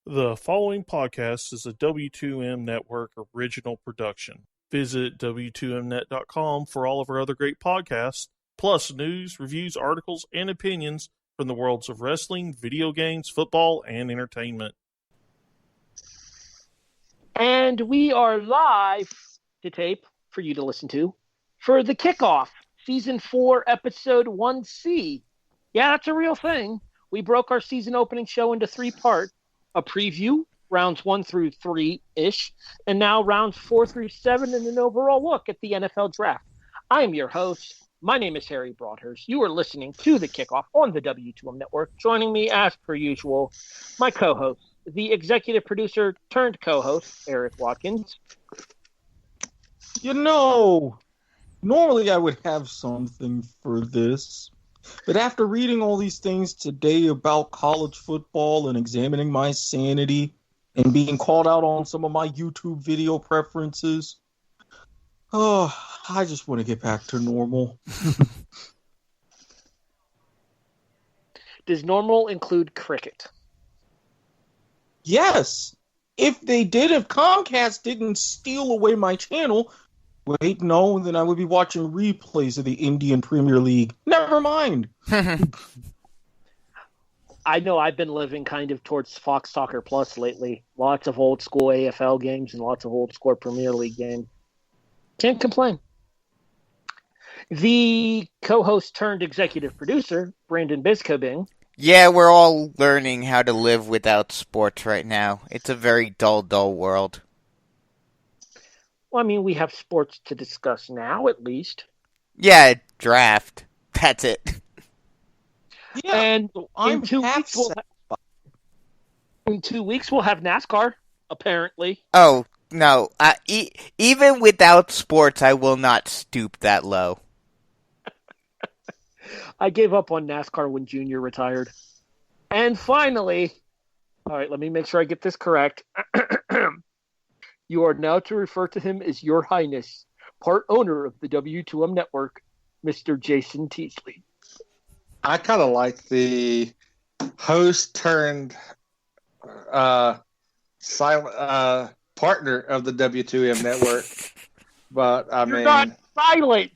The following podcast is a W2M Network original production. Visit W2Mnet.com for all of our other great podcasts, plus news, reviews, articles, and opinions from the worlds of wrestling, video games, football, and entertainment. And we are live to tape for you to listen to for the Kickoff, Season 4, Episode 1C. Yeah, that's a real thing. We broke our season opening show into 3 parts. A preview, rounds 1 through 3-ish, and now rounds 4 through 7, and an overall look at the NFL Draft. I am your host. My name is Harry Broadhurst. You are listening to the Kickoff on the W2M Network. Joining me, as per usual, my co-host, the executive producer turned co-host, Erik Watkins. You know, normally I would have something for this. But after reading all these things today about college football and examining my sanity and being called out on some of my YouTube video preferences, I just want to get back to normal. Does normal include cricket? Yes. If Comcast didn't steal away my channel, wait, no, then I would be watching replays of the Indian Premier League. Never mind. I know I've been living kind of towards Fox Soccer Plus lately. Lots of old school AFL games and lots of old school Premier League games. Can't complain. The co-host turned executive producer, Brandon Biskobing. Yeah, we're all learning how to live without sports right now. It's a very dull, dull world. Well, I mean, we have sports to discuss now, at least. Yeah, draft. That's it. Yeah, and I'm in 2 weeks, we'll have NASCAR, apparently. Oh, no. Even without sports, I will not stoop that low. I gave up on NASCAR when Junior retired. And finally, all right, let me make sure I get this correct. You are now to refer to him as Your Highness, part owner of the W2M Network, Mr. Jason Teasley. I kind of like the host turned silent partner of the W2M Network, but You're not silent.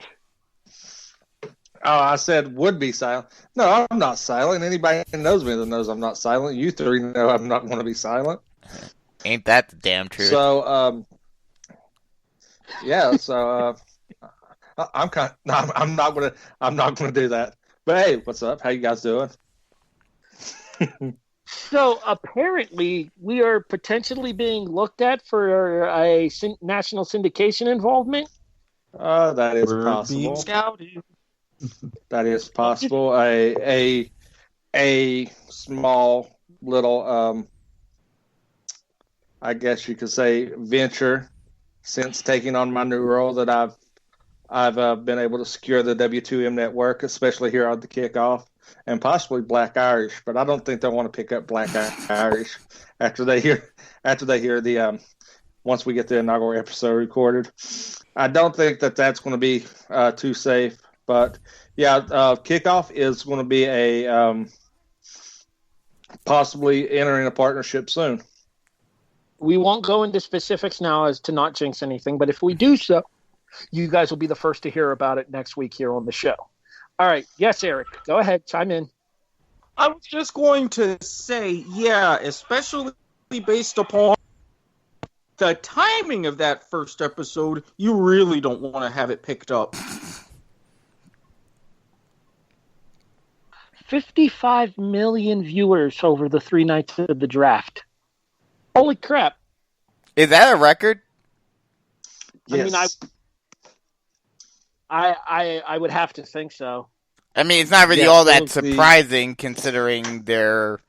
Oh, I said would be silent. No, I'm not silent. Anybody who knows me knows I'm not silent. You three know I'm not going to be silent. Ain't that the damn truth? So, yeah. So, I'm not gonna do that. But hey, what's up? How you guys doing? So apparently, we are potentially being looked at for a national syndication involvement. That is We're possible. being scouted. That is possible. A small little I guess you could say venture since taking on my new role that I've been able to secure the W2M Network, especially here on the Kickoff, and possibly Black Irish. But I don't think they want to pick up Black Irish after they hear the once we get the inaugural episode recorded. I don't think that's going to be too safe. But yeah, Kickoff is going to be a possibly entering a partnership soon. We won't go into specifics now as to not jinx anything, but if we do so, you guys will be the first to hear about it next week here on the show. All right. Yes, Erik, go ahead. Chime in. I was just going to say, yeah, especially based upon the timing of that first episode, you really don't want to have it picked up. 55 million viewers over the 3 nights of the draft. Holy crap. Is that a record? Yes. I would have to think so. I mean, it's not really all that surprising considering there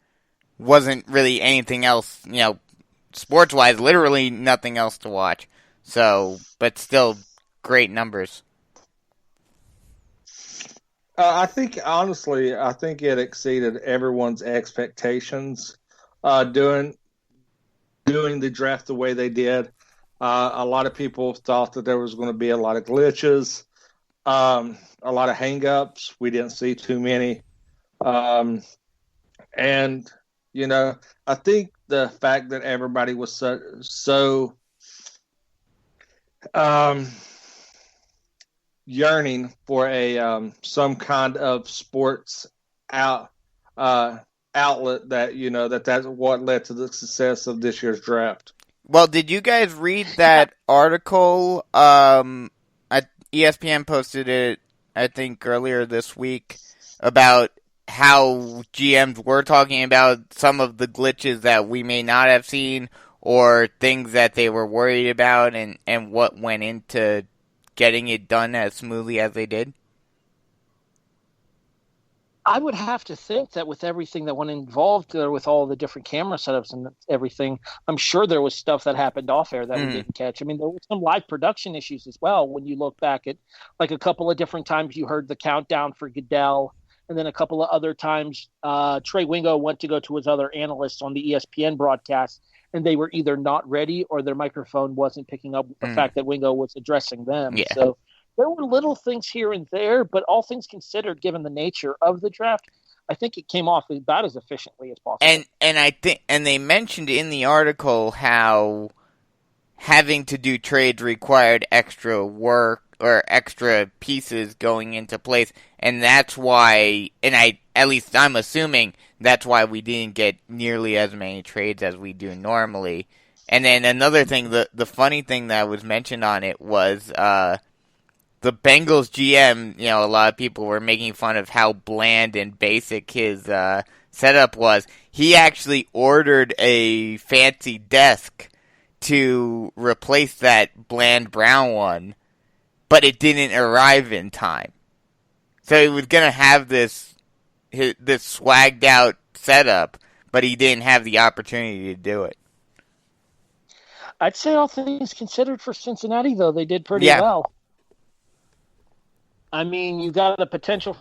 wasn't really anything else, sports-wise, literally nothing else to watch. So, but still, great numbers. I think it exceeded everyone's expectations doing the draft the way they did. A lot of people thought that there was going to be a lot of glitches, a lot of hang-ups. We didn't see too many. And, I think the fact that everybody was so yearning for a some kind of sports outlet that's what led to the success of this year's draft. Well, did you guys read that article? ESPN posted it, I think, earlier this week about how GMs were talking about some of the glitches that we may not have seen or things that they were worried about and what went into getting it done as smoothly as they did? I would have to think that with everything that went involved there, with all the different camera setups and everything, I'm sure there was stuff that happened off air that we didn't catch. I mean, there were some live production issues as well. When you look back at like a couple of different times you heard the countdown for Goodell, and then a couple of other times Trey Wingo went to go to his other analysts on the ESPN broadcast, and they were either not ready or their microphone wasn't picking up the fact that Wingo was addressing them. Yeah. So there were little things here and there, but all things considered, given the nature of the draft, I think it came off about as efficiently as possible. And I think, and they mentioned in the article how having to do trades required extra work or extra pieces going into place, and that's why, at least I'm assuming that's why we didn't get nearly as many trades as we do normally. And then another thing, the funny thing that was mentioned on it was the Bengals GM, a lot of people were making fun of how bland and basic his setup was. He actually ordered a fancy desk to replace that bland brown one, but it didn't arrive in time. So he was going to have this swagged out setup, but he didn't have the opportunity to do it. I'd say all things considered for Cincinnati, though, they did pretty well. I mean, you got a potential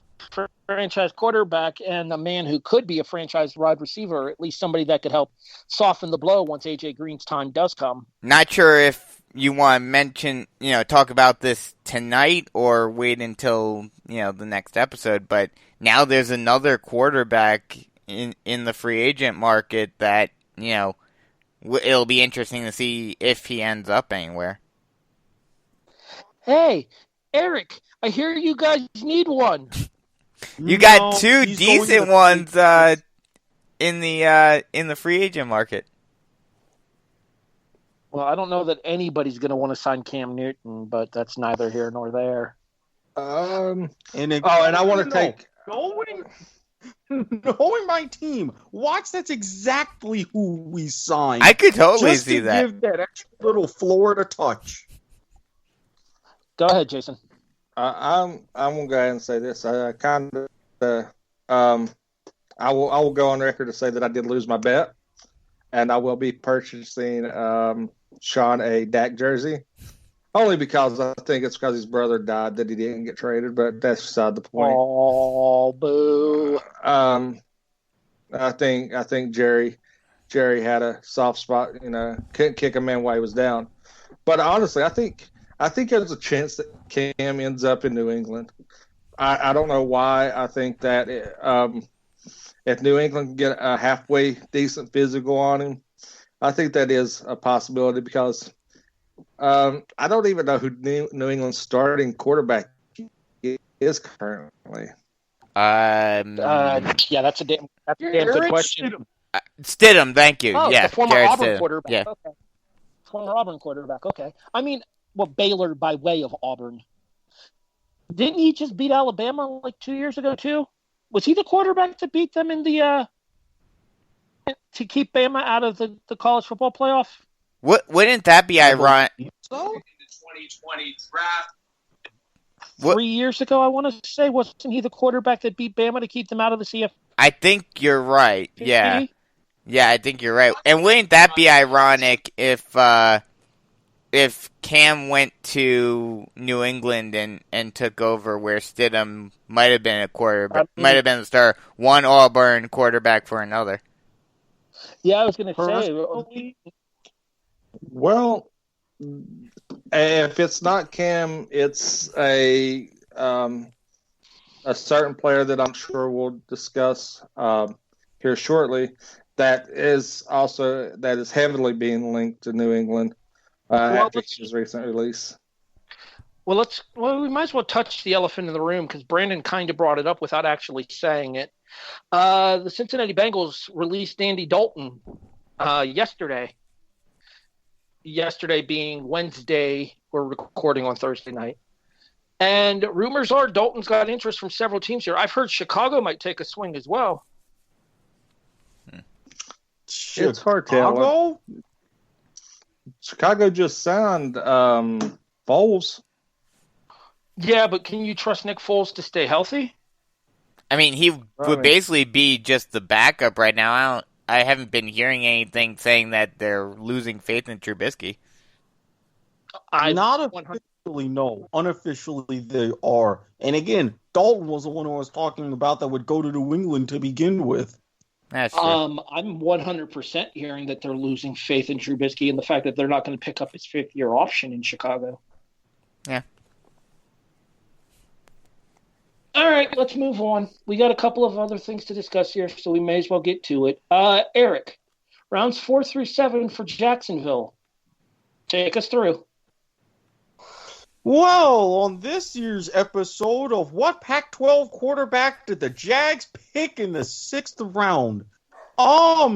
franchise quarterback and a man who could be a franchise wide receiver, or at least somebody that could help soften the blow once A.J. Green's time does come. Not sure if you want to mention, talk about this tonight or wait until, the next episode, but now there's another quarterback in the free agent market that, it'll be interesting to see if he ends up anywhere. Hey, Erik, I hear you guys need one. You got two decent ones in the free agent market. Well, I don't know that anybody's going to want to sign Cam Newton, but that's neither here nor there. And I want to take knowing my team. Watch, that's exactly who we signed. I could totally just see to that. Give that extra little Florida touch. Go ahead, Jason. I'm gonna go ahead and say this. I will go on record to say that I did lose my bet, and I will be purchasing Sean a Dak jersey, only because I think it's because his brother died that he didn't get traded. But that's beside the point. Oh, boo! I think Jerry had a soft spot. Couldn't kick a man while he was down. But honestly, I think there's a chance that Cam ends up in New England. I don't know why. I think that if New England can get a halfway decent physical on him, I think that is a possibility because I don't even know who New England's starting quarterback is currently. Yeah, that's a damn good question. Stidham, thank you. Oh, yeah, the former Jared Auburn Stidham. quarterback. Yeah. Okay. Former Auburn quarterback. Okay. I mean, Baylor by way of Auburn. Didn't he just beat Alabama like 2 years ago too? Was he the quarterback to beat them in the to keep Bama out of the college football playoff? Wouldn't that be ironic? So? In the 2020 draft. 3 years ago, I want to say, wasn't he the quarterback that beat Bama to keep them out of the CF? I think you're right. Yeah. Yeah, I think you're right. And wouldn't that be ironic if Cam went to New England and took over where Stidham might have been a quarterback, might have been the star, one Auburn quarterback for another? Yeah, I was going to say. Well, if it's not Cam, it's a certain player that I'm sure we'll discuss here shortly. that is heavily being linked to New England after his recent release. Well, we might as well touch the elephant in the room because Brandon kind of brought it up without actually saying it. The Cincinnati Bengals released Andy Dalton yesterday. Yesterday being Wednesday, we're recording on Thursday night. And rumors are Dalton's got interest from several teams here. I've heard Chicago might take a swing as well. It's hard to tell. Chicago just signed Foles. Yeah, but can you trust Nick Foles to stay healthy? I mean, he would basically be just the backup right now. I haven't been hearing anything saying that they're losing faith in Trubisky. Not officially, no. Unofficially, they are. And again, Dalton was the one who I was talking about that would go to New England to begin with. That's true. I'm 100% hearing that they're losing faith in Trubisky and the fact that they're not going to pick up his fifth-year option in Chicago. Yeah. All right, let's move on. We got a couple of other things to discuss here, so we may as well get to it. Erik, rounds 4 through 7 for Jacksonville. Take us through. Well, on this year's episode of What Pac-12 Quarterback Did the Jags Pick in the 6th Round? I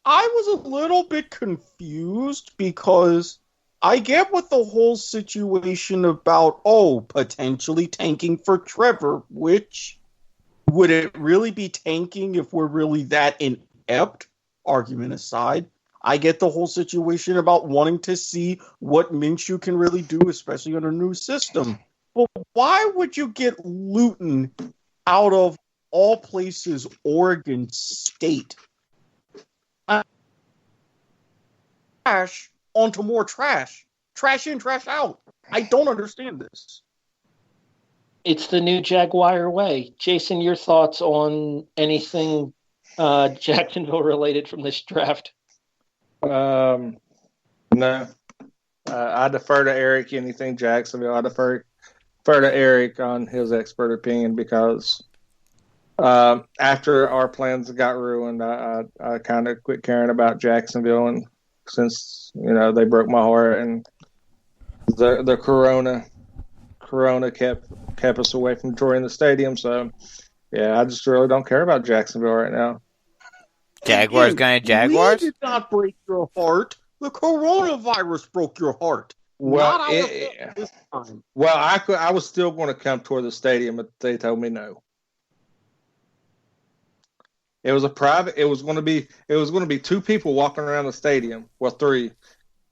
was a little bit confused because I get what the whole situation about, potentially tanking for Trevor, which, would it really be tanking if we're really that inept? Argument aside, I get the whole situation about wanting to see what Minshew can really do, especially on a new system. But why would you get Luton out of all places, Oregon State? Trash onto more trash. Trash in, trash out. I don't understand this. It's the new Jaguar way. Jason, your thoughts on anything Jacksonville related from this draft? No. I defer to Erik. Anything Jacksonville, I defer to Erik on his expert opinion because after our plans got ruined, I kind of quit caring about Jacksonville, and since they broke my heart and the Corona kept us away from touring the stadium. So yeah, I just really don't care about Jacksonville right now. Jaguars going to Jaguars? We did not break your heart. The coronavirus broke your heart. Well, this time. Well, I was still going to come toward the stadium, but they told me no. It was going to be 2 people walking around the stadium. Well, 3,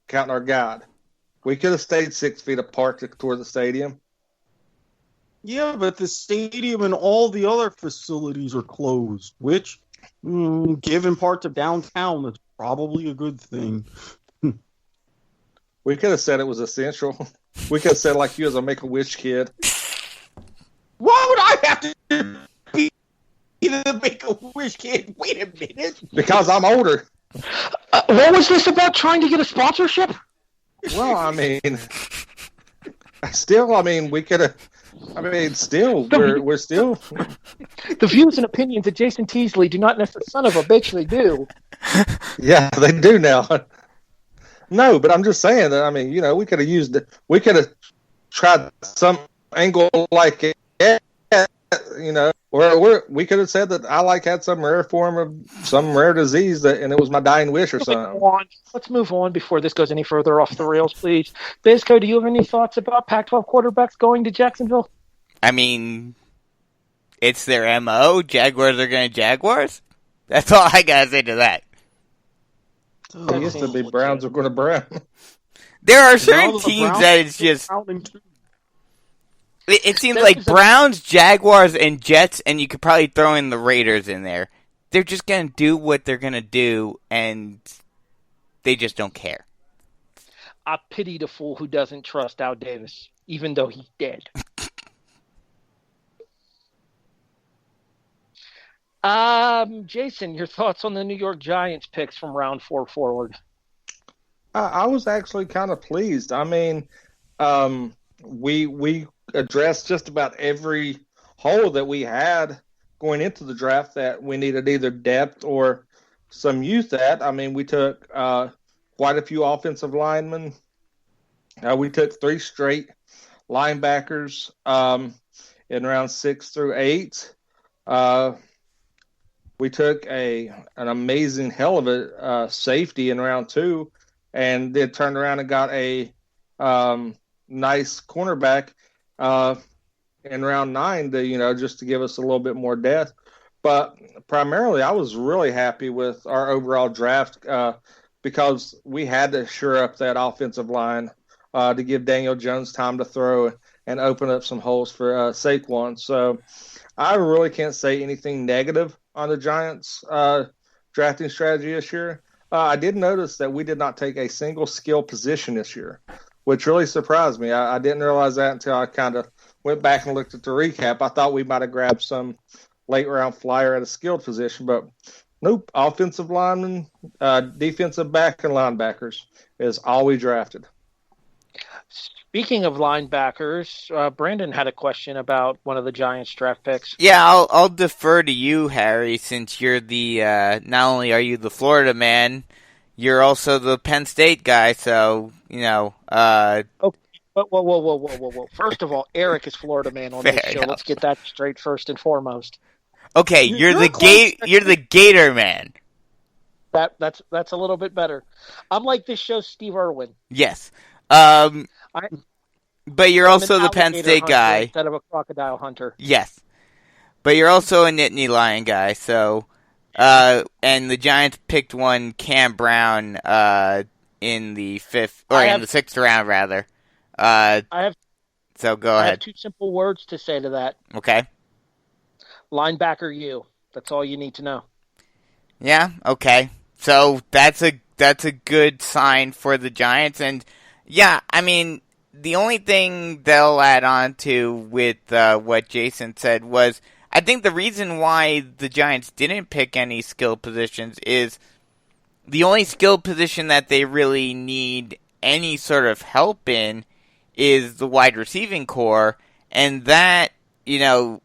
counting our guide. We could have stayed 6 feet apart toward the stadium. Yeah, but the stadium and all the other facilities are closed, which, given parts of downtown, is probably a good thing. We could have said it was essential. We could have said like you as a Make-A-Wish kid. Why would I have to be the Make-A-Wish kid? Wait a minute. Because I'm older. What was this about trying to get a sponsorship? Well, I mean, we could have. We're still. The views and opinions of Jason Teasley do not necessarily, son of a bitch, they do. Yeah, they do now. No, but I'm just saying that, we could have tried some angle like it, or we could have said that I had some rare form of some rare disease and it was my dying wish or something. Let's move on before this goes any further off the rails, please. Bisco, do you have any thoughts about Pac-12 quarterbacks going to Jacksonville? I mean, it's their MO. Jaguars are going to Jaguars. That's all I got to say to that. It used to be Browns are going to Brown. There are certain teams that it's just... It seems like Browns, Jaguars, and Jets, and you could probably throw in the Raiders in there. They're just going to do what they're going to do, and they just don't care. I pity the fool who doesn't trust Al Davis, even though he's dead. Jason, your thoughts on the New York Giants picks from round 4 forward? I was actually kind of pleased. I mean, we addressed just about every hole that we had going into the draft that we needed either depth or some youth at. I mean, we took quite a few offensive linemen. We took 3 straight linebackers in round 6 through 8. We took an amazing hell of a safety in round 2, and then turned around and got a nice cornerback in round 9 to just to give us a little bit more depth. But primarily, I was really happy with our overall draft because we had to shore up that offensive line to give Daniel Jones time to throw and open up some holes for Saquon. So I really can't say anything negative on the Giants' drafting strategy this year. I did notice that we did not take a single skill position this year, which really surprised me. I didn't realize that until I kind of went back and looked at the recap. I thought we might have grabbed some late-round flyer at a skilled position, but nope. Offensive linemen, defensive back, and linebackers is all we drafted. Speaking of linebackers, Brandon had a question about one of the Giants draft picks. Yeah, I'll defer to you, Harry, since you're the not only are you the Florida man, you're also the Penn State guy. So Okay. Whoa. First of all, Erik is Florida man on this show. Enough. Let's get that straight first and foremost. Okay, you're the Gator man. That's a little bit better. I'm like this show's Steve Irwin. Yes. But you're also the Penn State guy instead of a crocodile hunter. Yes, but you're also a Nittany Lion guy. So, and the Giants picked one Cam Brown in the 6th round rather. So go ahead. I have 2 simple words to say to that. Okay. Linebacker you. That's all you need to know. Yeah, okay. So that's a good sign for the Giants. And yeah, I mean, the only thing they'll add on to with what Jason said was, I think the reason why the Giants didn't pick any skill positions is the only skill position that they really need any sort of help in is the wide receiving core, and that, you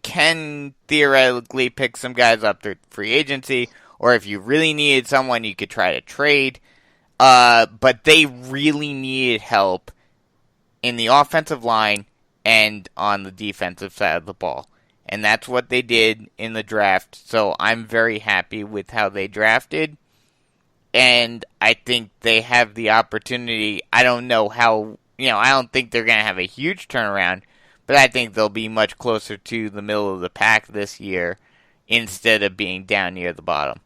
can theoretically pick some guys up through free agency, or if you really needed someone, you could try to trade. But they really needed help in the offensive line and on the defensive side of the ball. And that's what they did in the draft. So I'm very happy with how they drafted. And I think they have the opportunity. I don't know how, I don't think they're going to have a huge turnaround, but I think they'll be much closer to the middle of the pack this year instead of being down near the bottom.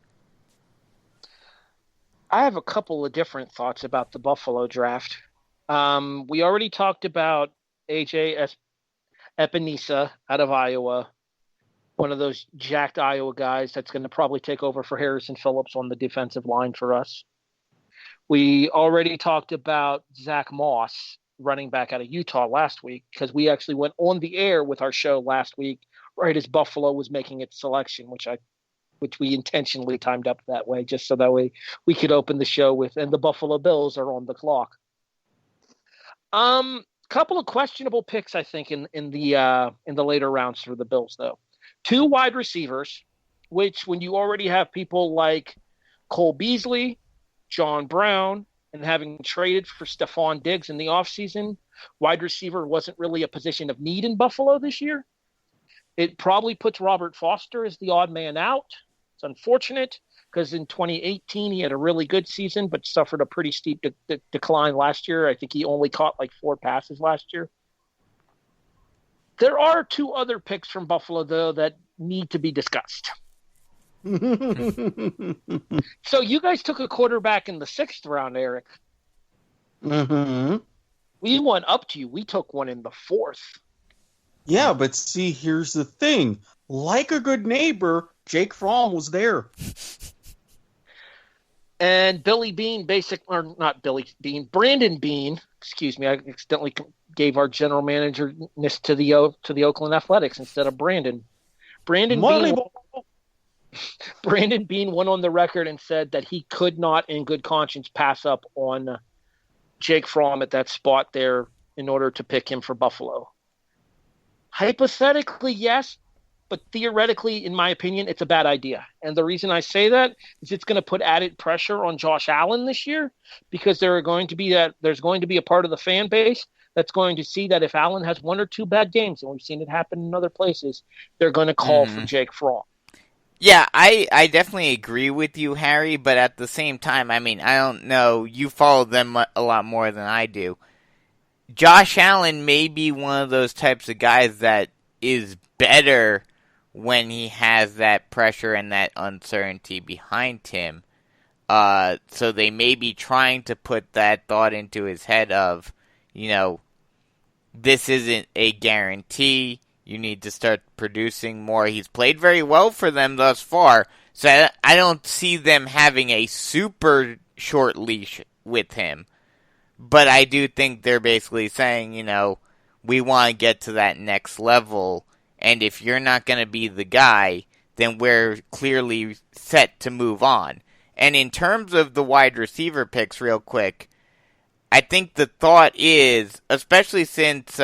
I have a couple of different thoughts about the Buffalo draft. We already talked about A.J. Epinesa out of Iowa, one of those jacked Iowa guys that's going to probably take over for Harrison Phillips on the defensive line for us. We already talked about Zach Moss, running back out of Utah last week, because we actually went on the air with our show last week right as Buffalo was making its selection, which we intentionally timed up that way just so that way we could open the show with, and the Buffalo Bills are on the clock. Couple of questionable picks, I think, in the later rounds for the Bills, though. 2 wide receivers, which when you already have people like Cole Beasley, John Brown, and having traded for Stephon Diggs in the offseason, wide receiver wasn't really a position of need in Buffalo this year. It probably puts Robert Foster as the odd man out. It's unfortunate because in 2018 he had a really good season but suffered a pretty steep decline last year. I think he only caught like 4 passes last year. There are 2 other picks from Buffalo, though, that need to be discussed. So you guys took a quarterback in the 6th round, Erik. Mm-hmm. We went up to you. We took one in the 4th. Yeah, but see, here's the thing. Like a good neighbor, Jake Fromm was there. And Brandon Bean, excuse me, I accidentally gave our general manager-ness to the Oakland Athletics instead of Brandon. Brandon Bean went on the record and said that he could not, in good conscience, pass up on Jake Fromm at that spot there in order to pick him for Buffalo. Hypothetically, yes, but theoretically, in my opinion, it's a bad idea. And the reason I say that is it's going to put added pressure on Josh Allen this year, because there's going to be a part of the fan base that's going to see that if Allen has one or two bad games, and we've seen it happen in other places, they're going to call for Jake Fromm. Yeah, I definitely agree with you, Harry, but at the same time, I mean, I don't know, you follow them a lot more than I do. Josh Allen may be one of those types of guys that is better when he has that pressure and that uncertainty behind him. So they may be trying to put that thought into his head of, this isn't a guarantee. You need to start producing more. He's played very well for them thus far, so I don't see them having a super short leash with him. But I do think they're basically saying, we want to get to that next level, and if you're not going to be the guy, then we're clearly set to move on. And in terms of the wide receiver picks, real quick, I think the thought is, especially since,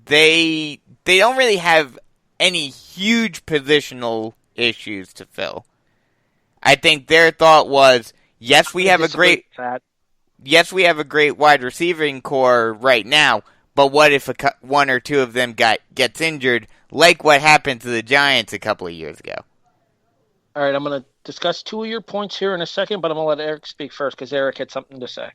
they don't really have any huge positional issues to fill. I think their thought was, yes, we have a great wide receiving core right now, but what if one or two of them gets injured, like what happened to the Giants a couple of years ago? All right, I'm going to discuss two of your points here in a second, but I'm going to let Erik speak first because Erik had something to say.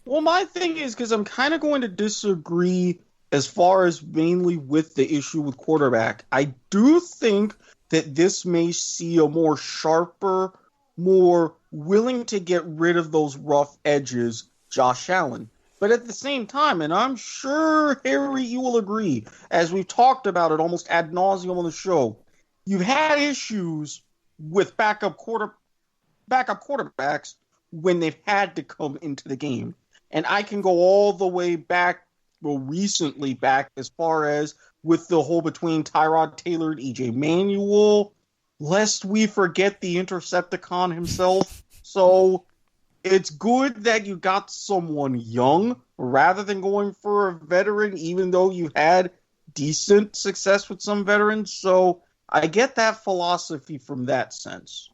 Well, my thing is, because I'm kind of going to disagree as far as mainly with the issue with quarterback. I do think that this may see a more sharper, more willing to get rid of those rough edges Josh Allen. But at the same time, and I'm sure, Harry, you will agree, as we've talked about it almost ad nauseum on the show, you've had issues with backup quarterbacks when they've had to come into the game. And I can go all the way back, recently back, as far as with the whole between Tyrod Taylor and E.J. Manuel, lest we forget the Intercepticon himself. So it's good that you got someone young rather than going for a veteran, even though you had decent success with some veterans. So I get that philosophy from that sense.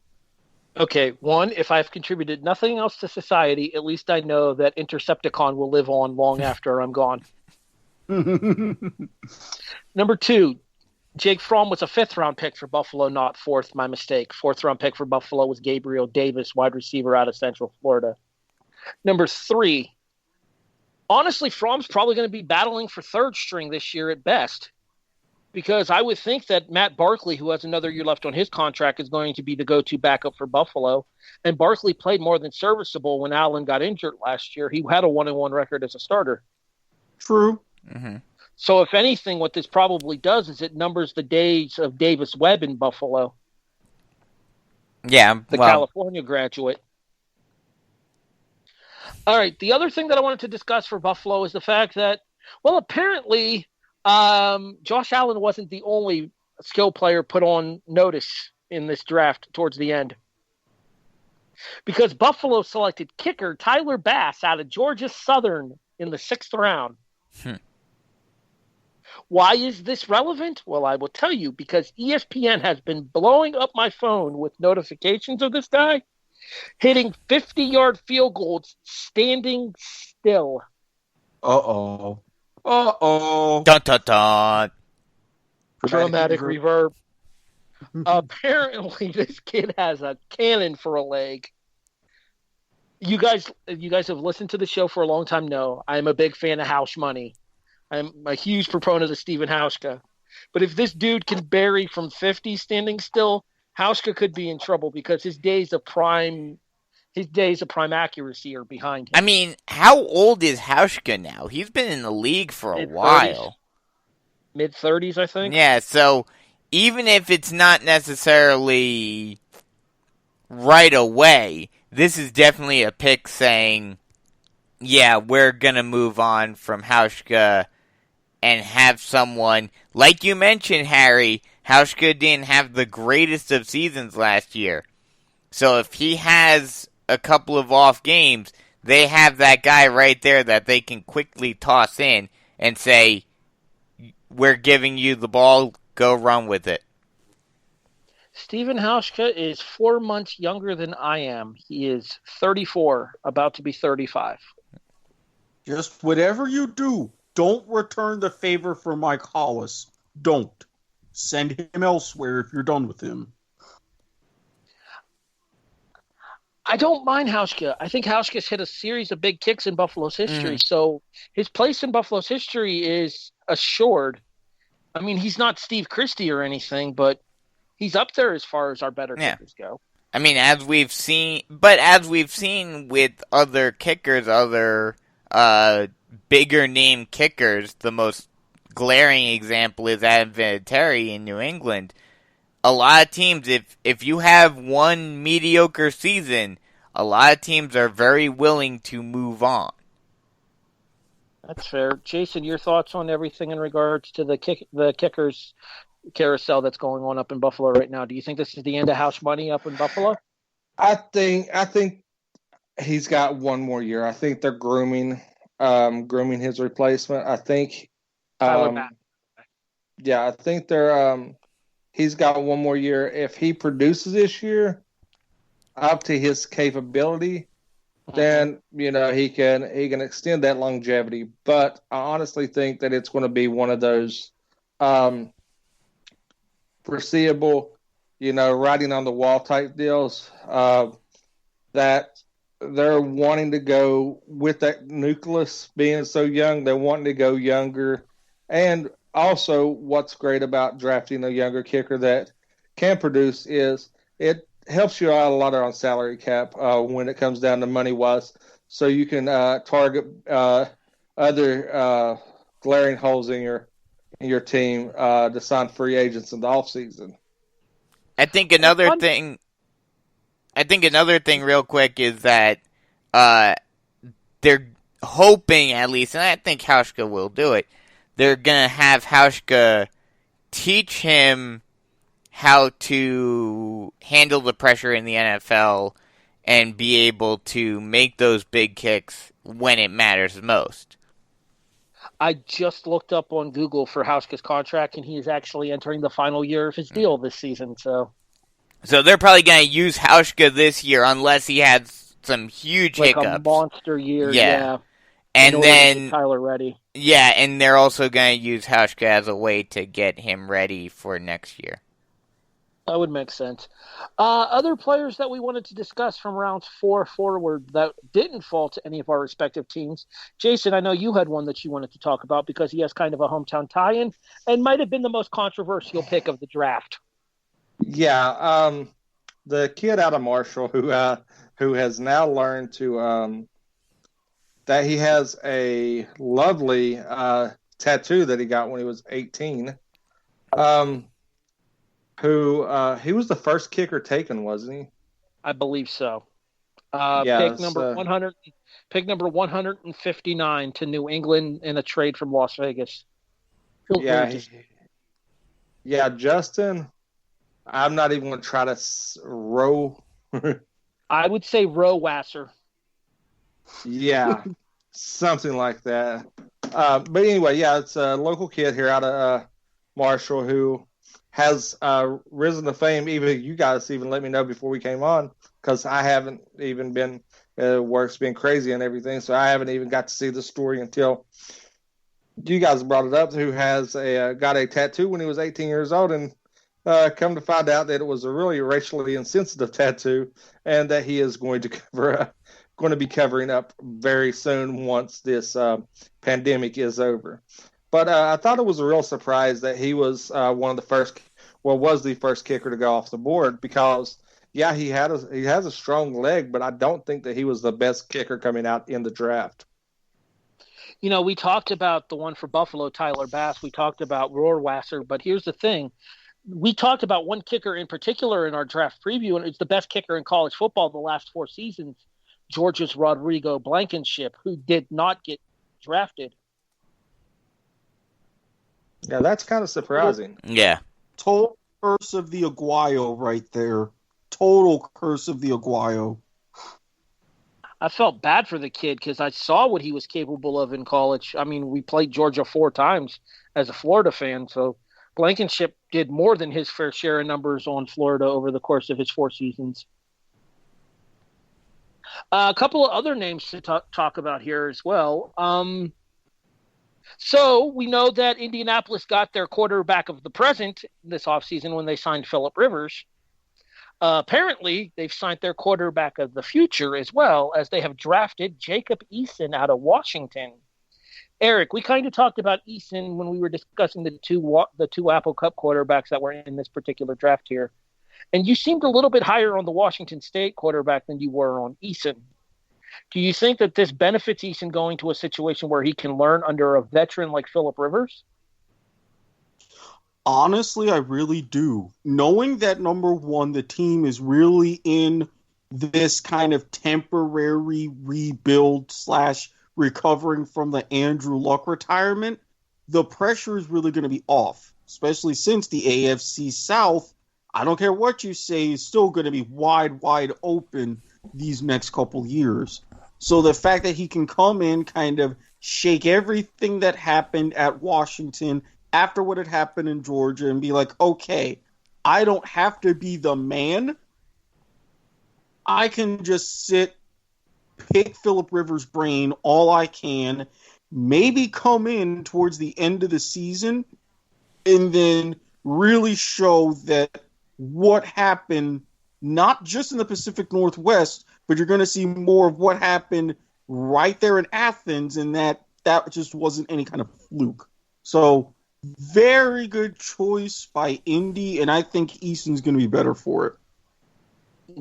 Okay, one, if I've contributed nothing else to society, at least I know that Intercepticon will live on long after I'm gone. Number two, Jake Fromm was a fifth-round pick for Buffalo, not fourth. My mistake. Fourth-round pick for Buffalo was Gabriel Davis, wide receiver out of Central Florida. Number three, honestly, Fromm's probably going to be battling for third string this year at best, because I would think that Matt Barkley, who has another year left on his contract, is going to be the go-to backup for Buffalo. And Barkley played more than serviceable when Allen got injured last year. He had a 1-1 record as a starter. True. Mm-hmm. So if anything, what this probably does is it numbers the days of Davis Webb in Buffalo. Yeah, the California graduate. All right, the other thing that I wanted to discuss for Buffalo is the fact that, well, apparently Josh Allen wasn't the only skill player put on notice in this draft towards the end. Because Buffalo selected kicker Tyler Bass out of Georgia Southern in the 6th round. Why is this relevant? Well, I will tell you, because ESPN has been blowing up my phone with notifications of this guy hitting 50-yard field goals standing still. Uh-oh. Dun, dun, dun. Dramatic reverb. Apparently, this kid has a cannon for a leg. You guys have listened to the show for a long time. No, I'm a big fan of House Money. I'm a huge proponent of Stephen Hauschka. But if this dude can bury from 50 standing still, Hauschka could be in trouble because his days of prime accuracy are behind him. I mean, how old is Hauschka now? He's been in the league for a while. Mid-30s, I think. Yeah, so even if it's not necessarily right away, this is definitely a pick saying, yeah, we're going to move on from Hauschka and have someone, like you mentioned, Harry, Hauschka didn't have the greatest of seasons last year. So if he has a couple of off games, they have that guy right there that they can quickly toss in and say, we're giving you the ball, go run with it. Stephen Hauschka is 4 months younger than I am. He is 34, about to be 35. Just whatever you do, don't return the favor for Mike Hollis. Don't. Send him elsewhere if you're done with him. I don't mind Hauschka. I think Hauschka's hit a series of big kicks in Buffalo's history, so his place in Buffalo's history is assured. I mean, he's not Steve Christie or anything, but he's up there as far as our better kickers go. I mean, as we've seen with other kickers, other bigger name kickers, the most glaring example is Adam Vinatieri in New England. A lot of teams, if you have one mediocre season, a lot of teams are very willing to move on. That's fair. Jason, your thoughts on everything in regards to the kickers carousel that's going on up in Buffalo right now? Do you think this is the end of house money up in Buffalo? I think he's got one more year. I think they're grooming his replacement. I think I think they're he's got one more year. If he produces this year up to his capability, then he can extend that longevity. But I honestly think that it's going to be one of those foreseeable, writing on the wall type deals that they're wanting to go with that nucleus being so young. They're wanting to go younger. And also what's great about drafting a younger kicker that can produce is it helps you out a lot on salary cap when it comes down to money-wise. So you can target other glaring holes in your team to sign free agents in the offseason. I think another thing real quick is that they're hoping, at least, and I think Hauschka will do it, they're going to have Hauschka teach him how to handle the pressure in the NFL and be able to make those big kicks when it matters most. I just looked up on Google for Hauschka's contract, and he is actually entering the final year of his deal this season. So they're probably going to use Hauschka this year unless he has some huge hiccups. Like a monster year, yeah. And then Tyler ready. Yeah, and they're also going to use Hauschka as a way to get him ready for next year. That would make sense. Other players that we wanted to discuss from rounds 4 forward that didn't fall to any of our respective teams. Jason, I know you had one that you wanted to talk about because he has kind of a hometown tie-in and might have been the most controversial pick of the draft. Yeah, the kid out of Marshall who has now learned to that he has a lovely tattoo that he got when he was 18. He was the first kicker taken, wasn't he? I believe so. Pick number 159 to New England in a trade from Las Vegas. Yeah, Justin. I'm not even going to try to row. I would say Rowasser. Yeah, something like that. But anyway, yeah, it's a local kid here out of Marshall who has risen to fame. Even you guys even let me know before we came on because I haven't even been work's been crazy and everything, so I haven't even got to see the story until you guys brought it up. Who has got a tattoo when he was 18 years old and come to find out that it was a really racially insensitive tattoo and that he is going to be covering up very soon once this pandemic is over. But I thought it was a real surprise that he was was the first kicker to go off the board because, yeah, he has a strong leg, but I don't think that he was the best kicker coming out in the draft. We talked about the one for Buffalo, Tyler Bass. We talked about Rohrwasser, but here's the thing. We talked about one kicker in particular in our draft preview, and it's the best kicker in college football the last 4 seasons, Georgia's Rodrigo Blankenship, who did not get drafted. Yeah, that's kind of surprising. Yeah. Total curse of the Aguayo right there. Total curse of the Aguayo. I felt bad for the kid because I saw what he was capable of in college. I mean, we played Georgia 4 times, as a Florida fan. So Blankenship did more than his fair share of numbers on Florida over the course of his 4 seasons. A couple of other names to talk about here as well. So we know that Indianapolis got their quarterback of the present this offseason when they signed Phillip Rivers. Apparently, they've signed their quarterback of the future as well, as they have drafted Jacob Eason out of Washington. Erik, we kind of talked about Eason when we were discussing the two Apple Cup quarterbacks that were in this particular draft here. And you seemed a little bit higher on the Washington State quarterback than you were on Eason. Do you think that this benefits Eason going to a situation where he can learn under a veteran like Phillip Rivers? Honestly, I really do. Knowing that, number one, the team is really in this kind of temporary rebuild / recovering from the Andrew Luck retirement, the pressure is really going to be off, especially since the AFC South, I don't care what you say, is still going to be wide open these next couple years. So the fact that he can come in, kind of shake everything that happened at Washington after what had happened in Georgia and be like, okay, I don't have to be the man. I can just sit, pick Phillip Rivers' brain all I can, maybe come in towards the end of the season and then really show that what happened, not just in the Pacific Northwest, but you're going to see more of what happened right there in Athens, and that just wasn't any kind of fluke. So, very good choice by Indy, and I think Eason's going to be better for it.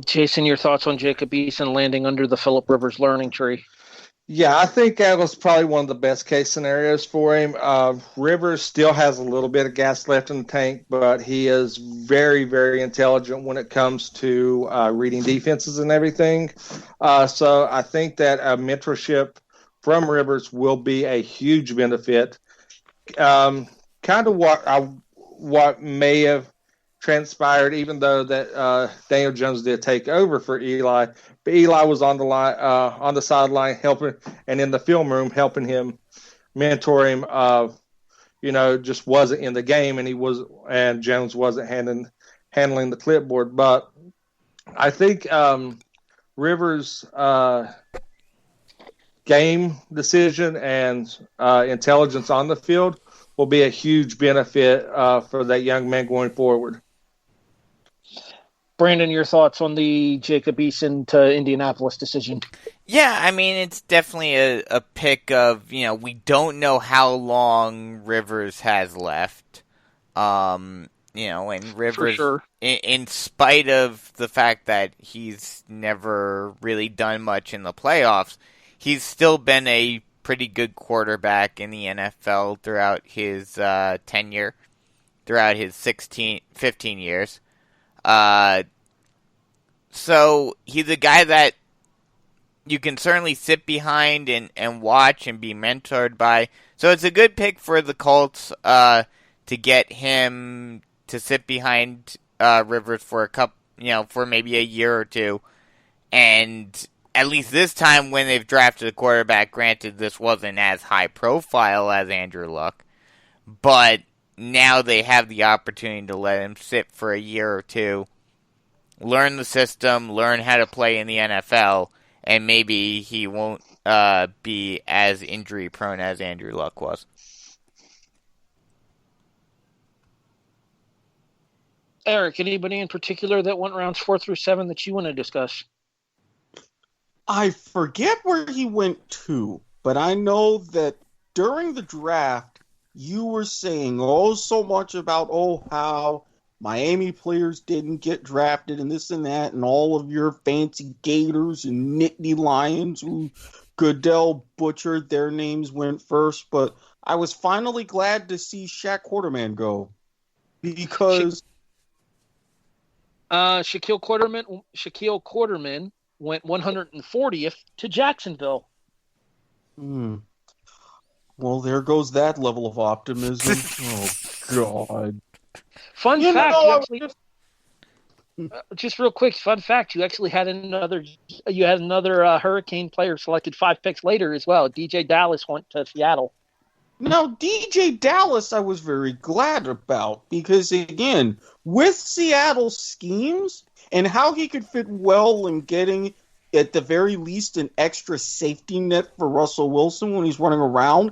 Jason, your thoughts on Jacob Eason landing under the Phillip Rivers learning tree? Yeah, I think that was probably one of the best case scenarios for him. Rivers still has a little bit of gas left in the tank, but he is very, very intelligent when it comes to reading defenses and everything. So I think that a mentorship from Rivers will be a huge benefit. Kind of what may have transpired, even though that Daniel Jones did take over for Eli, but Eli was on the sideline helping, and in the film room helping him, mentor him. Just wasn't in the game, and Jones wasn't handling the clipboard. But I think Rivers' game decision and intelligence on the field will be a huge benefit for that young man going forward. Brandon, your thoughts on the Jacob Eason to Indianapolis decision? Yeah, I mean, it's definitely a pick of, we don't know how long Rivers has left. And Rivers, for sure. in spite of the fact that he's never really done much in the playoffs, he's still been a pretty good quarterback in the NFL throughout his tenure, throughout his 15 years. So he's a guy that you can certainly sit behind and watch and be mentored by. So it's a good pick for the Colts to get him to sit behind Rivers for for maybe a year or two. And at least this time when they've drafted a quarterback, granted this wasn't as high profile as Andrew Luck, but now they have the opportunity to let him sit for a year or two, learn the system, learn how to play in the NFL, and maybe he won't be as injury prone as Andrew Luck was. Erik, anybody in particular that went rounds 4 through 7 that you want to discuss? I forget where he went to, but I know that during the draft, you were saying so much about how Miami players didn't get drafted and this and that, and all of your fancy Gators and Nittany Lions who Goodell butchered their names went first. But I was finally glad to see Shaq Quarterman go, because Shaquille Quarterman went 140th to Jacksonville. Well, there goes that level of optimism. Oh, God. Fun fact, just real quick, fun fact, you actually had another Hurricane player selected 5 picks later as well. DJ Dallas went to Seattle. Now, DJ Dallas, I was very glad about because, again, with Seattle's schemes and how he could fit well in getting, at the very least, an extra safety net for Russell Wilson when he's running around,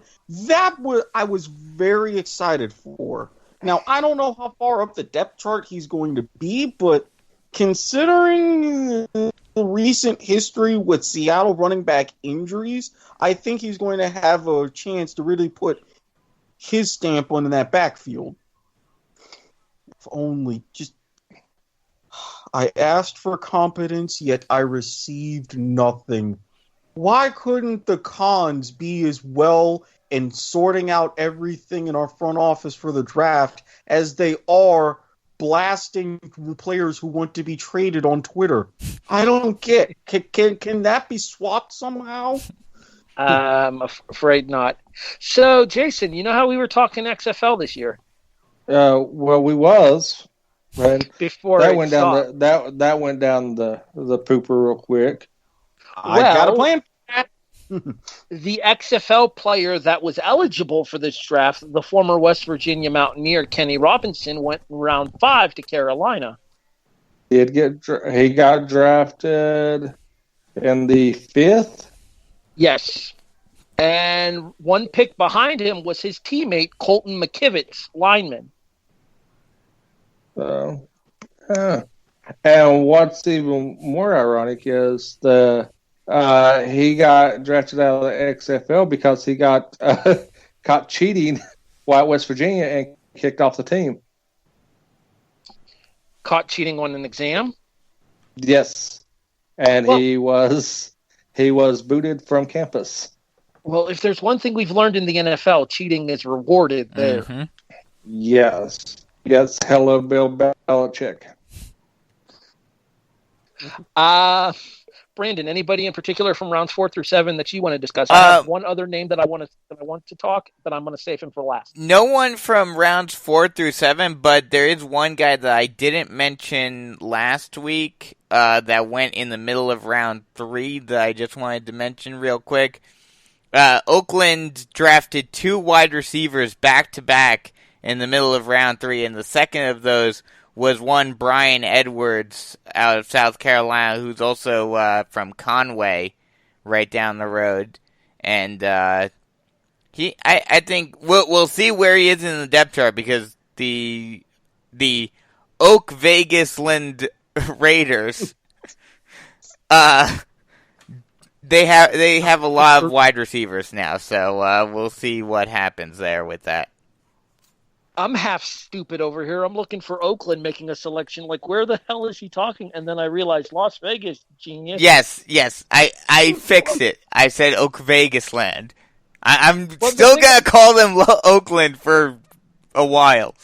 I was very excited for. Now, I don't know how far up the depth chart he's going to be, but considering the recent history with Seattle running back injuries, I think he's going to have a chance to really put his stamp on that backfield. If only I asked for competence, yet I received nothing. Why couldn't the Cons be as well in sorting out everything in our front office for the draft as they are blasting players who want to be traded on Twitter? I don't get. Can that be swapped somehow? I'm afraid not. So, Jason, you know how we were talking XFL this year? Well, we was. Right? Before that went down that went down the pooper real quick. I got a plan for that. The XFL player that was eligible for this draft, the former West Virginia Mountaineer Kenny Robinson, went in round 5 to Carolina. He got drafted in the 5th. Yes. And one pick behind him was his teammate, Colton McKivitz, lineman. And what's even more ironic is he got drafted out of the XFL because he got caught cheating while at West Virginia and kicked off the team. Caught cheating on an exam? Yes. And he was booted from campus. Well, if there's one thing we've learned in the NFL, cheating is rewarded there. Mm-hmm. Yes. Yes. Hello, Bill Belichick. Brandon, anybody in particular from rounds 4 through 7 that you want to discuss? I have one other name that I want to talk, but I'm going to save him for last. No one from rounds 4 through 7, but there is one guy that I didn't mention last week that went in the middle of round 3 that I just wanted to mention real quick. Oakland drafted 2 wide receivers back-to-back in the middle of round 3, and the second of those was one Brian Edwards out of South Carolina, who's also from Conway, right down the road. And I think we'll see where he is in the depth chart because the Oak Vegasland Raiders, they have a lot of wide receivers now, so we'll see what happens there with that. I'm half stupid over here. I'm looking for Oakland making a selection. Like, where the hell is he talking? And then I realized Las Vegas, genius. Yes. I fixed it. I said Oak Vegas Land. I'm still going to call them Oakland for a while.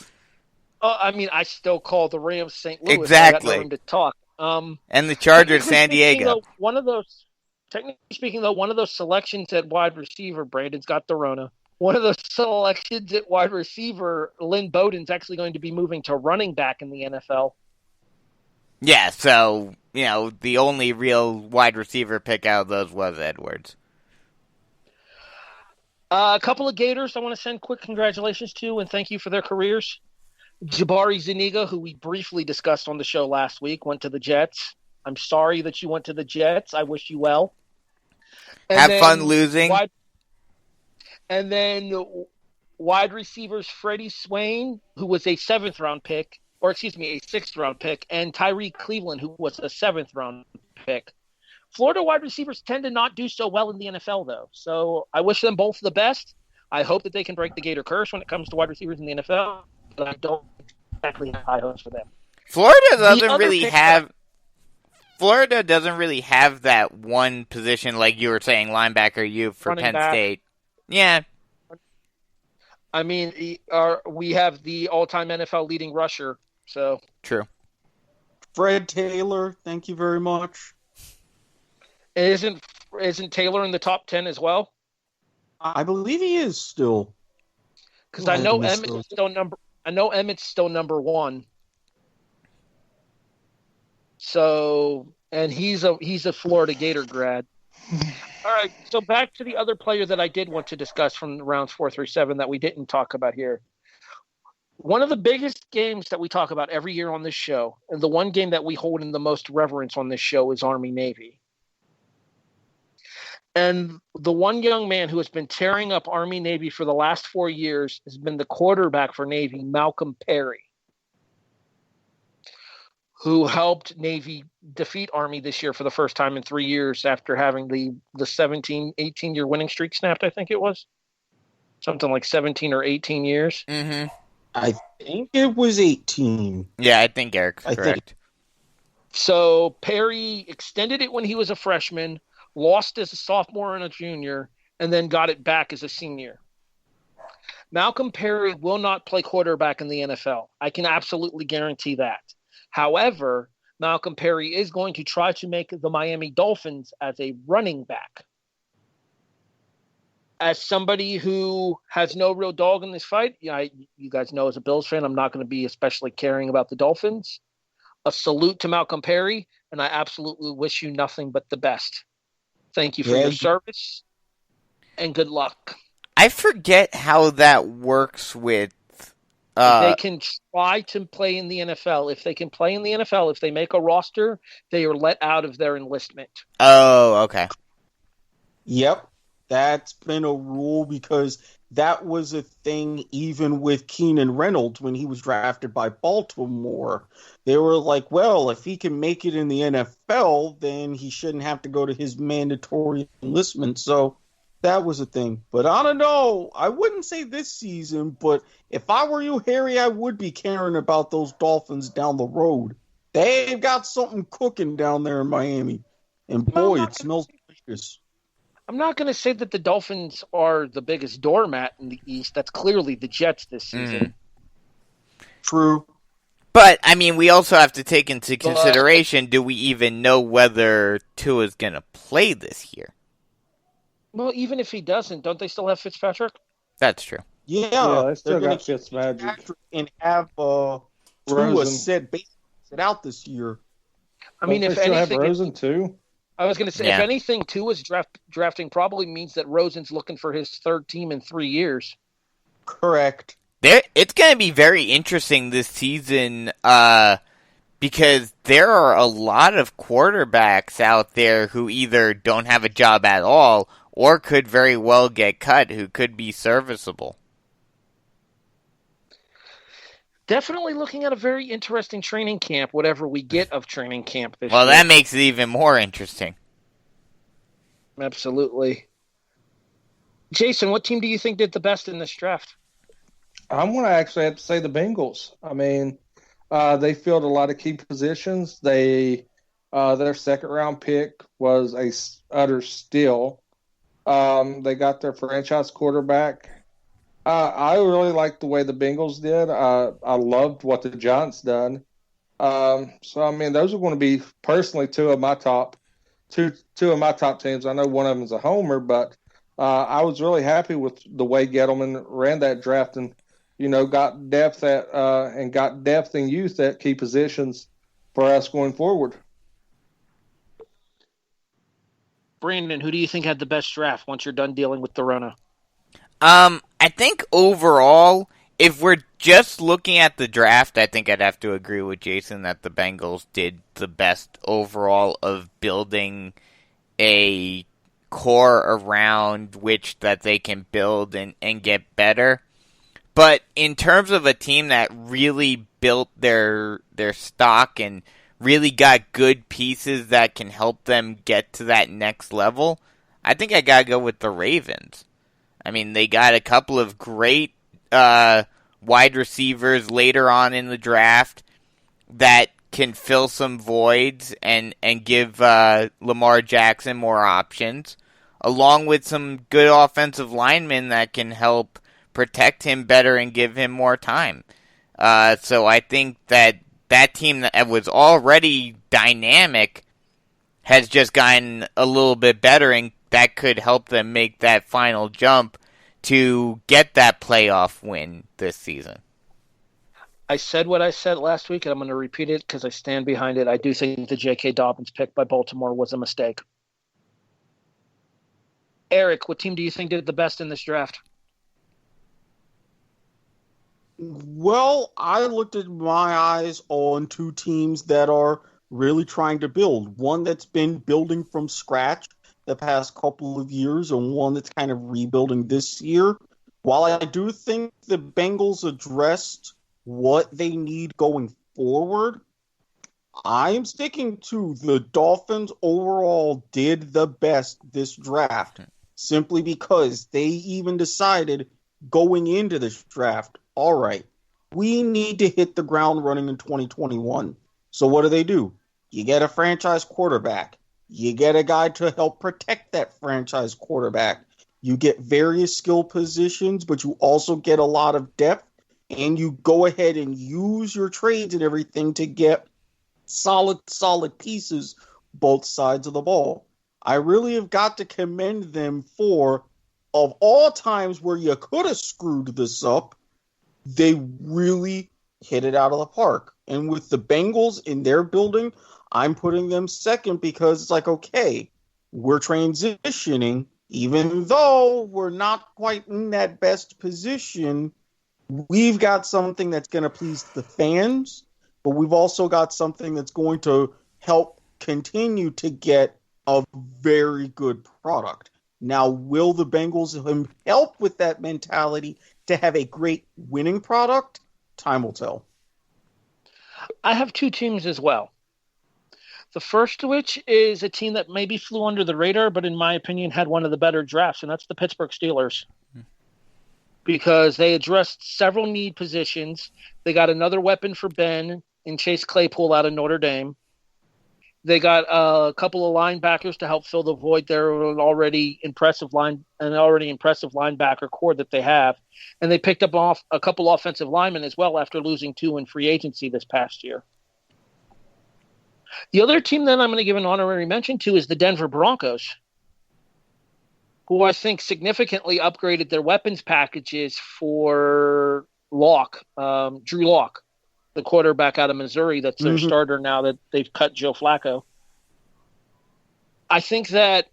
I still call the Rams St. Louis. Exactly. I got no room to talk. And the Chargers San Diego. Technically speaking, one of those selections at wide receiver, Brandon's got the Rona. One of those selections at wide receiver, Lynn Bowden's actually going to be moving to running back in the NFL. Yeah, so, the only real wide receiver pick out of those was Edwards. A couple of Gators I want to send quick congratulations to and thank you for their careers. Jabari Zuniga, who we briefly discussed on the show last week, went to the Jets. I'm sorry that you went to the Jets. I wish you well. Have fun losing. And then wide receivers Freddie Swain, who was a 6th-round pick, and Tyree Cleveland, who was a 7th-round pick. Florida wide receivers tend to not do so well in the NFL, though. So I wish them both the best. I hope that they can break the Gator curse when it comes to wide receivers in the NFL, but I don't exactly have high hopes for them. Florida doesn't really have that one position, like you were saying, linebacker for Penn State. Yeah. We have the all-time NFL leading rusher, so. True. Fred Taylor, thank you very much. Isn't Taylor in the top 10 as well? I believe he is still. Because I know Emmett's still number 1. So, and he's a Florida Gator grad. All right, so back to the other player that I did want to discuss from rounds 4 through 7 that we didn't talk about here. One of the biggest games that we talk about every year on this show, and the one game that we hold in the most reverence on this show, is Army-Navy. And the one young man who has been tearing up Army-Navy for the last 4 years has been the quarterback for Navy, Malcolm Perry, who helped Navy defeat Army this year for the first time in 3 years after having the 17, 18-year winning streak snapped, I think it was. Something like 17 or 18 years. Mm-hmm. I think it was 18. Yeah, I think Eric's correct. So Perry extended it when he was a freshman, lost as a sophomore and a junior, and then got it back as a senior. Malcolm Perry will not play quarterback in the NFL. I can absolutely guarantee that. However, Malcolm Perry is going to try to make the Miami Dolphins as a running back. As somebody who has no real dog in this fight, you guys know as a Bills fan, I'm not going to be especially caring about the Dolphins. A salute to Malcolm Perry, and I absolutely wish you nothing but the best. Thank you for your service, and good luck. I forget how that works with... they can try to play in the NFL. If they can play in the NFL, if they make a roster, they are let out of their enlistment. Oh, okay. Yep. That's been a rule because that was a thing even with Keenan Reynolds when he was drafted by Baltimore. They were like, well, if he can make it in the NFL, then he shouldn't have to go to his mandatory enlistment. So that was a thing. But I don't know. I wouldn't say this season, but if I were you, Harry, I would be caring about those Dolphins down the road. They've got something cooking down there in Miami. And boy, it smells delicious. I'm not going to say that the Dolphins are the biggest doormat in the East. That's clearly the Jets this season. True. But, I mean, we also have to take into consideration, do we even know whether Tua's going to play this year? Well, even if he doesn't, don't they still have Fitzpatrick? That's true. Yeah, they still got Fitzmagic. And have Tua sit out this year. I mean, if anything... have Rosen, too? I was going to say, if anything, Tua's drafting probably means that Rosen's looking for his third team in 3 years. Correct. It's going to be very interesting this season because there are a lot of quarterbacks out there who either don't have a job at all or could very well get cut, who could be serviceable. Definitely looking at a very interesting training camp, whatever we get of training camp this year. Well, that makes it even more interesting. Absolutely. Jason, what team do you think did the best in this draft? I'm going to actually have to say the Bengals. I mean, they filled a lot of key positions. Their second-round pick was a utter steal. They got their franchise quarterback. I really liked the way the Bengals did. I loved what the Giants done. So I mean, those are going to be personally two of my top teams. I know one of them is a homer, but I was really happy with the way Gettleman ran that draft and got depth and youth at key positions for us going forward. Brandon, who do you think had the best draft once you're done dealing with the Rona? I think overall, if we're just looking at the draft, I think I'd have to agree with Jason that the Bengals did the best overall of building a core around which that they can build and get better. But in terms of a team that really built their stock and really got good pieces that can help them get to that next level, I think I gotta go with the Ravens. I mean, they got a couple of great wide receivers later on in the draft that can fill some voids and give Lamar Jackson more options, along with some good offensive linemen that can help protect him better and give him more time. So I think that team that was already dynamic has just gotten a little bit better, and that could help them make that final jump to get that playoff win this season. I said what I said last week, and I'm going to repeat it because I stand behind it. I do think the J.K. Dobbins pick by Baltimore was a mistake. Erik, what team do you think did the best in this draft? Well, I looked at my eyes on two teams that are really trying to build. One that's been building from scratch the past couple of years, and one that's kind of rebuilding this year. While I do think the Bengals addressed what they need going forward, I am sticking to the Dolphins overall did the best this draft, simply because they even decided going into this draft, all right, we need to hit the ground running in 2021. So what do? You get a franchise quarterback. You get a guy to help protect that franchise quarterback. You get various skill positions, but you also get a lot of depth, and you go ahead and use your trades and everything to get solid pieces both sides of the ball. I really have got to commend them for, of all times where you could have screwed this up, they really hit it out of the park. And with the Bengals in their building, I'm putting them second because it's like, okay, we're transitioning. Even though we're not quite in that best position, we've got something that's going to please the fans, but we've also got something that's going to help continue to get a very good product. Now, will the Bengals help with that mentality to have a great winning product? Time will tell. I have two teams as well. The first of which is a team that maybe flew under the radar, but in my opinion had one of the better drafts, and that's the Pittsburgh Steelers. Because they addressed several need positions. They got another weapon for Ben and Chase Claypool out of Notre Dame. They got a couple of linebackers to help fill the void there, an already impressive linebacker core that they have. And they picked up a couple offensive linemen as well after losing two in free agency this past year. The other team that I'm going to give an honorary mention to is the Denver Broncos, who I think significantly upgraded their weapons packages for Drew Lock, the quarterback out of Missouri that's their starter now that they've cut Joe Flacco. I think that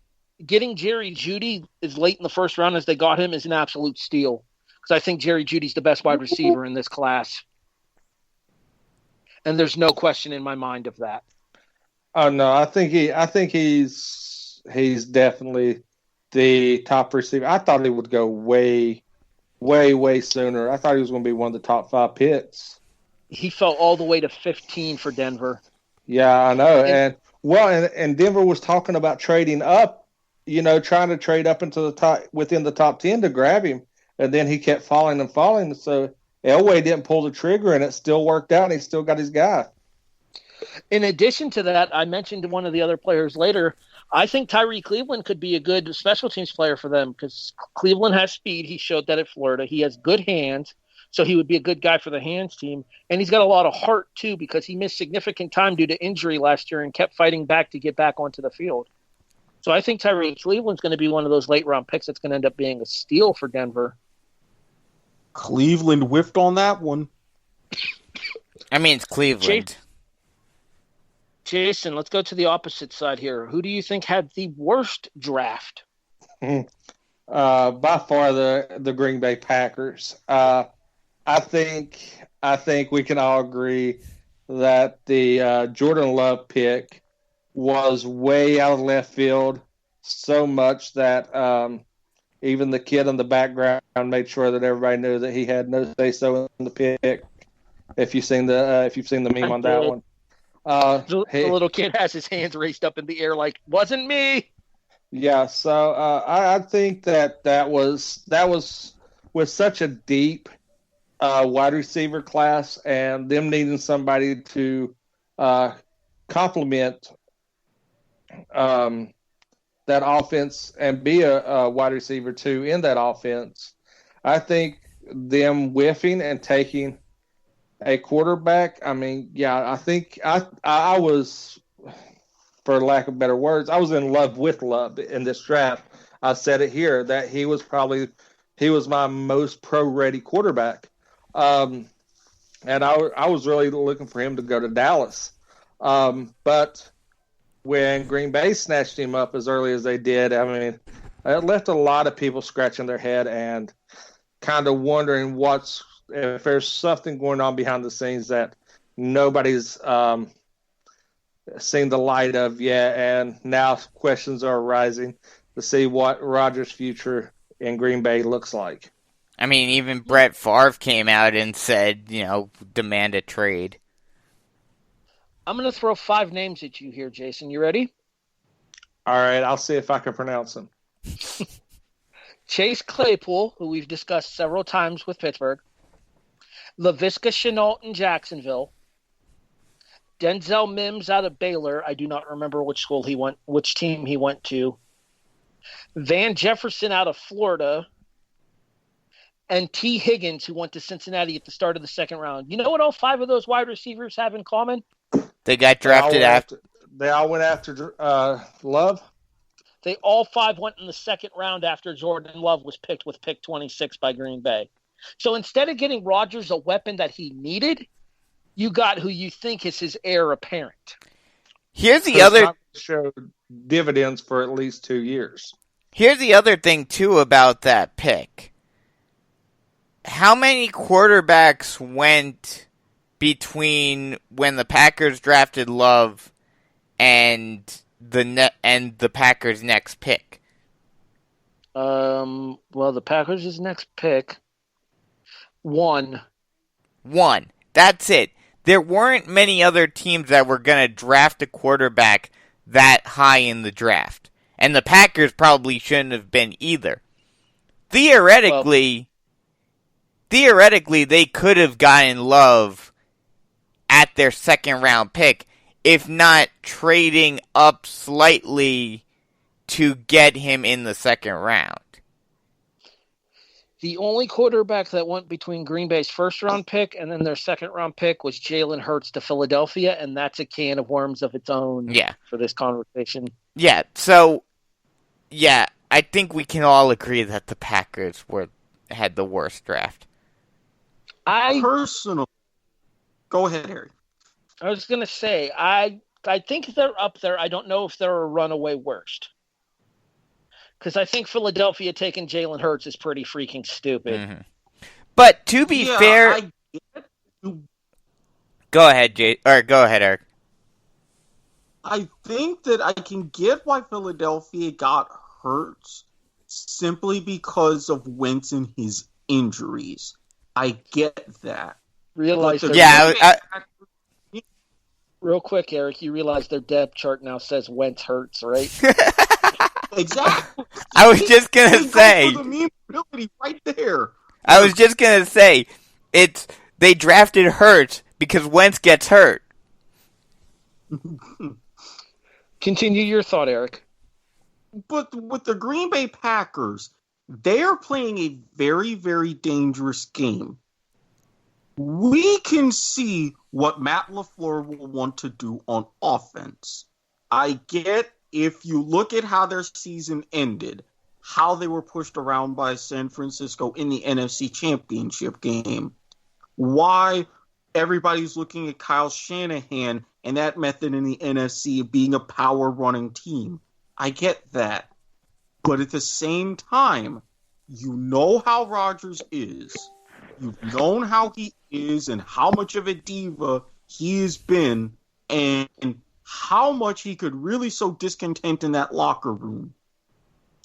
getting Jerry Jeudy as late in the first round as they got him is an absolute steal, because I think Jerry Jeudy's the best wide receiver in this class. And there's no question in my mind of that. Oh no, I think he's definitely the top receiver. I thought he would go way sooner. I thought he was going to be one of the top 5 picks. He fell all the way to 15 for Denver. Yeah, I know. And Denver was talking about trading up, trying to trade up into the top, within the top 10 to grab him. And then he kept falling and falling. So Elway didn't pull the trigger, and it still worked out. And he still got his guy. In addition to that, I mentioned one of the other players later. I think Tyree Cleveland could be a good special teams player for them, because Cleveland has speed. He showed that at Florida. He has good hands, so he would be a good guy for the hands team. And he's got a lot of heart, too, because he missed significant time due to injury last year and kept fighting back to get back onto the field. So I think Tyree Cleveland's going to be one of those late-round picks that's going to end up being a steal for Denver. Cleveland whiffed on that one. I mean, it's Cleveland. Jason, let's go to the opposite side here. Who do you think had the worst draft? By far the Green Bay Packers. I think we can all agree that the Jordan Love pick was way out of left field, so much that even the kid in the background made sure that everybody knew that he had no say-so in the pick. If you've seen the meme on that one. The little kid has his hands raised up in the air like, wasn't me. Yeah, so I think that was with such a deep wide receiver class, and them needing somebody to complement that offense and be a wide receiver too in that offense. I think them whiffing and taking a quarterback. I mean, yeah, I think I was, for lack of better words, I was in love with Love in this draft. I said it here that he was my most pro-ready quarterback. And I was really looking for him to go to Dallas. But when Green Bay snatched him up as early as they did, I mean, It left a lot of people scratching their head and kind of wondering if there's something going on behind the scenes that nobody's seen the light of yet, and now questions are arising to see what Rodgers' future in Green Bay looks like. I mean, even Brett Favre came out and said, demand a trade. I'm going to throw 5 names at you here, Jason. You ready? All right, I'll see if I can pronounce them. Chase Claypool, who we've discussed several times with Pittsburgh. Laviska Shenault in Jacksonville. Denzel Mims out of Baylor. I do not remember which team he went to. Van Jefferson out of Florida. And T. Higgins, who went to Cincinnati at the start of the second round. You know what all 5 of those wide receivers have in common? They got drafted after. They all went after Love? They all 5 went in the second round after Jordan Love was picked with pick 26 by Green Bay. So instead of getting Rodgers a weapon that he needed, you got who you think is his heir apparent. Here's the other showed dividends for at least 2 years. Here's the other thing too about that pick. How many quarterbacks went between when the Packers drafted Love and the Packers' next pick? Well, the Packers' next pick. 1. That's it. There weren't many other teams that were going to draft a quarterback that high in the draft. And the Packers probably shouldn't have been either. Theoretically, they could have gotten Love at their second round pick, if not trading up slightly to get him in the second round. The only quarterback that went between Green Bay's first-round pick and then their second-round pick was Jalen Hurts to Philadelphia, and that's a can of worms of its own for this conversation. Yeah, so, I think we can all agree that the Packers had the worst draft. Personally, go ahead, Harry. I was going to say, I think they're up there. I don't know if they're a runaway worst. Because I think Philadelphia taking Jalen Hurts is pretty freaking stupid. Mm-hmm. But to be fair... Go ahead, Erik. I think that I can get why Philadelphia got Hurts simply because of Wentz and his injuries. I get that. Real quick, Erik, you realize their depth chart now says Wentz Hurts, right? Exactly. I was just gonna say. The meme ability right there. I was just gonna say, they drafted Hurts because Wentz gets hurt. Continue your thought, Erik. But with the Green Bay Packers, they are playing a very, very dangerous game. We can see what Matt LaFleur will want to do on offense. I get, if you look at how their season ended, how they were pushed around by San Francisco in the NFC Championship game, why everybody's looking at Kyle Shanahan and that method in the NFC of being a power running team. I get that. But at the same time, you know how Rodgers is. You've known how he is and how much of a diva he has been and how much he could really sow discontent in that locker room.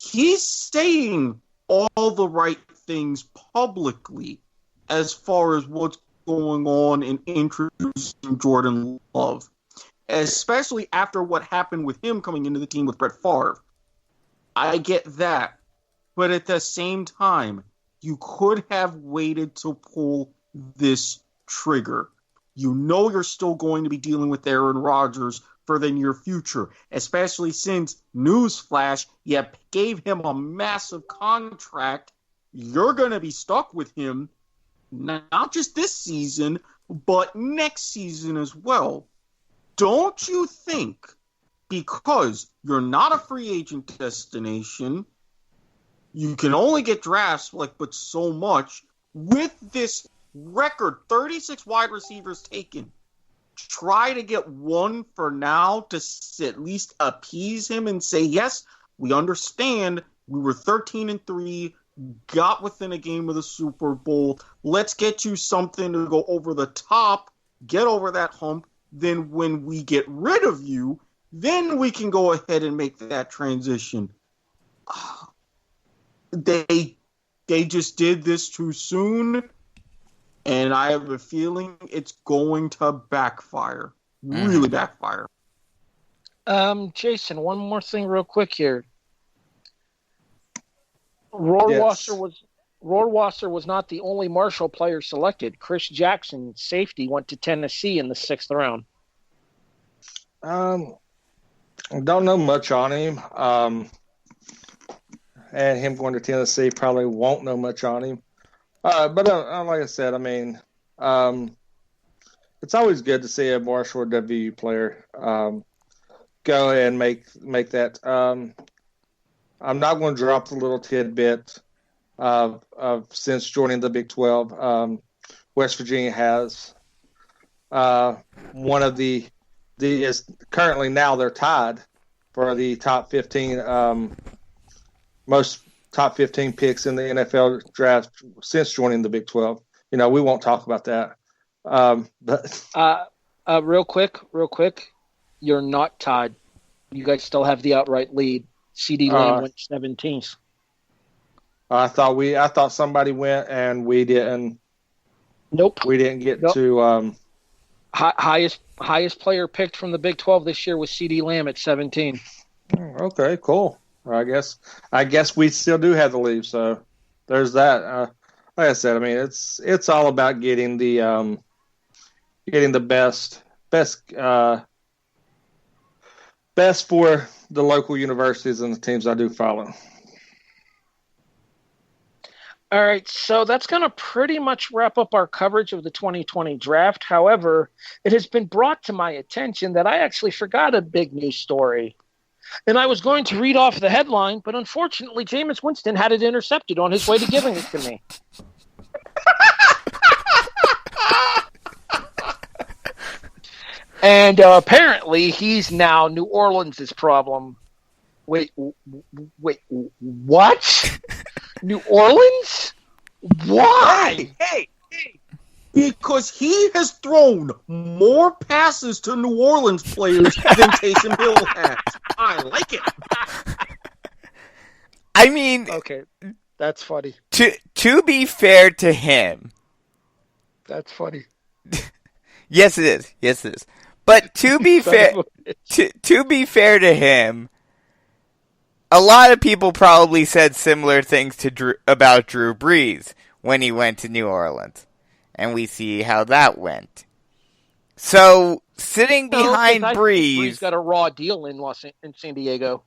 He's saying all the right things publicly as far as what's going on in introducing Jordan Love, especially after what happened with him coming into the team with Brett Favre. I get that. But at the same time, you could have waited to pull this trigger. You know you're still going to be dealing with Aaron Rodgers for the near future, especially since, newsflash, you gave him a massive contract. You're going to be stuck with him, not just this season, but next season as well. Don't you think, because you're not a free agent destination, you can only get drafts but so much, with this record, 36 wide receivers taken, try to get one for now to at least appease him and say, yes, we understand We were 13-3, got within a game of the Super Bowl. Let's get you something to go over the top, get over that hump. Then when we get rid of you, then we can go ahead and make that transition. They just did this too soon, and I have a feeling it's going to backfire. Really backfire. Jason, one more thing real quick here. Rohrwasser was not the only Marshall player selected. Chris Jackson, safety, went to Tennessee in the 6th round. I don't know much on him. And him going to Tennessee probably won't know much on him. But like I said, I mean, it's always good to see a Marshall or WU player go and make that. I'm not going to drop the little tidbit of since joining the Big 12. West Virginia has one of the is currently now they're tied for the top 15 most top 15 picks in the NFL draft since joining the Big 12. We won't talk about that. But real quick, you're not tied. You guys still have the outright lead. CD Lamb went 17th. I thought somebody went and we didn't. Nope. We didn't get to. Highest player picked from the Big 12 this year was CD Lamb at 17. Okay, cool. I guess we still do have the lead. So there's that. Like I said, I mean it's all about getting the best for the local universities and the teams I do follow. All right, so that's going to pretty much wrap up our coverage of the 2020 draft. However, it has been brought to my attention that I actually forgot a big news story. And I was going to read off the headline, but unfortunately, Jameis Winston had it intercepted on his way to giving it to me. And apparently, he's now New Orleans' problem. Wait, what? New Orleans? Why? Hey. Because he has thrown more passes to New Orleans players than Taysom Hill has. I like it. I mean, okay, that's funny. To be fair to him, that's funny. Yes, it is. But to be fair, to be fair to him, a lot of people probably said similar things about Drew Brees when he went to New Orleans. And we see how that went. So, sitting behind Brees got a raw deal in San Diego.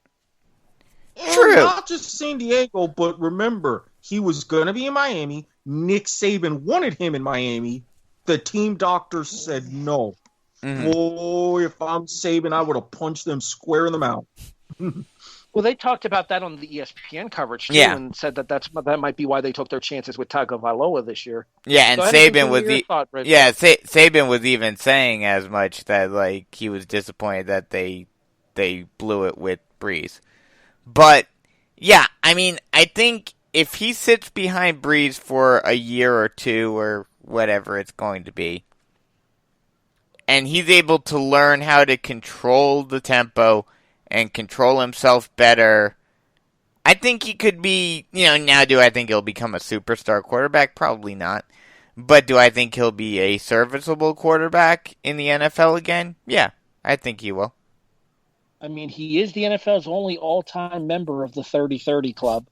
True. Not just San Diego, but remember, he was going to be in Miami. Nick Saban wanted him in Miami. The team doctor said no. Mm-hmm. Boy, if I'm Saban, I would have punched them square in the mouth. Well, they talked about that on the ESPN coverage too, and said that might be why they took their chances with Tagovailoa this year. Yeah, and Saban was Saban was even saying as much that he was disappointed that they blew it with Brees. But yeah, I mean, I think if he sits behind Brees for a year or two or whatever it's going to be, and he's able to learn how to control the tempo and control himself better, I think he could be, now do I think he'll become a superstar quarterback? Probably not. But do I think he'll be a serviceable quarterback in the NFL again? Yeah, I think he will. I mean, he is the NFL's only all-time member of the 30-30 club.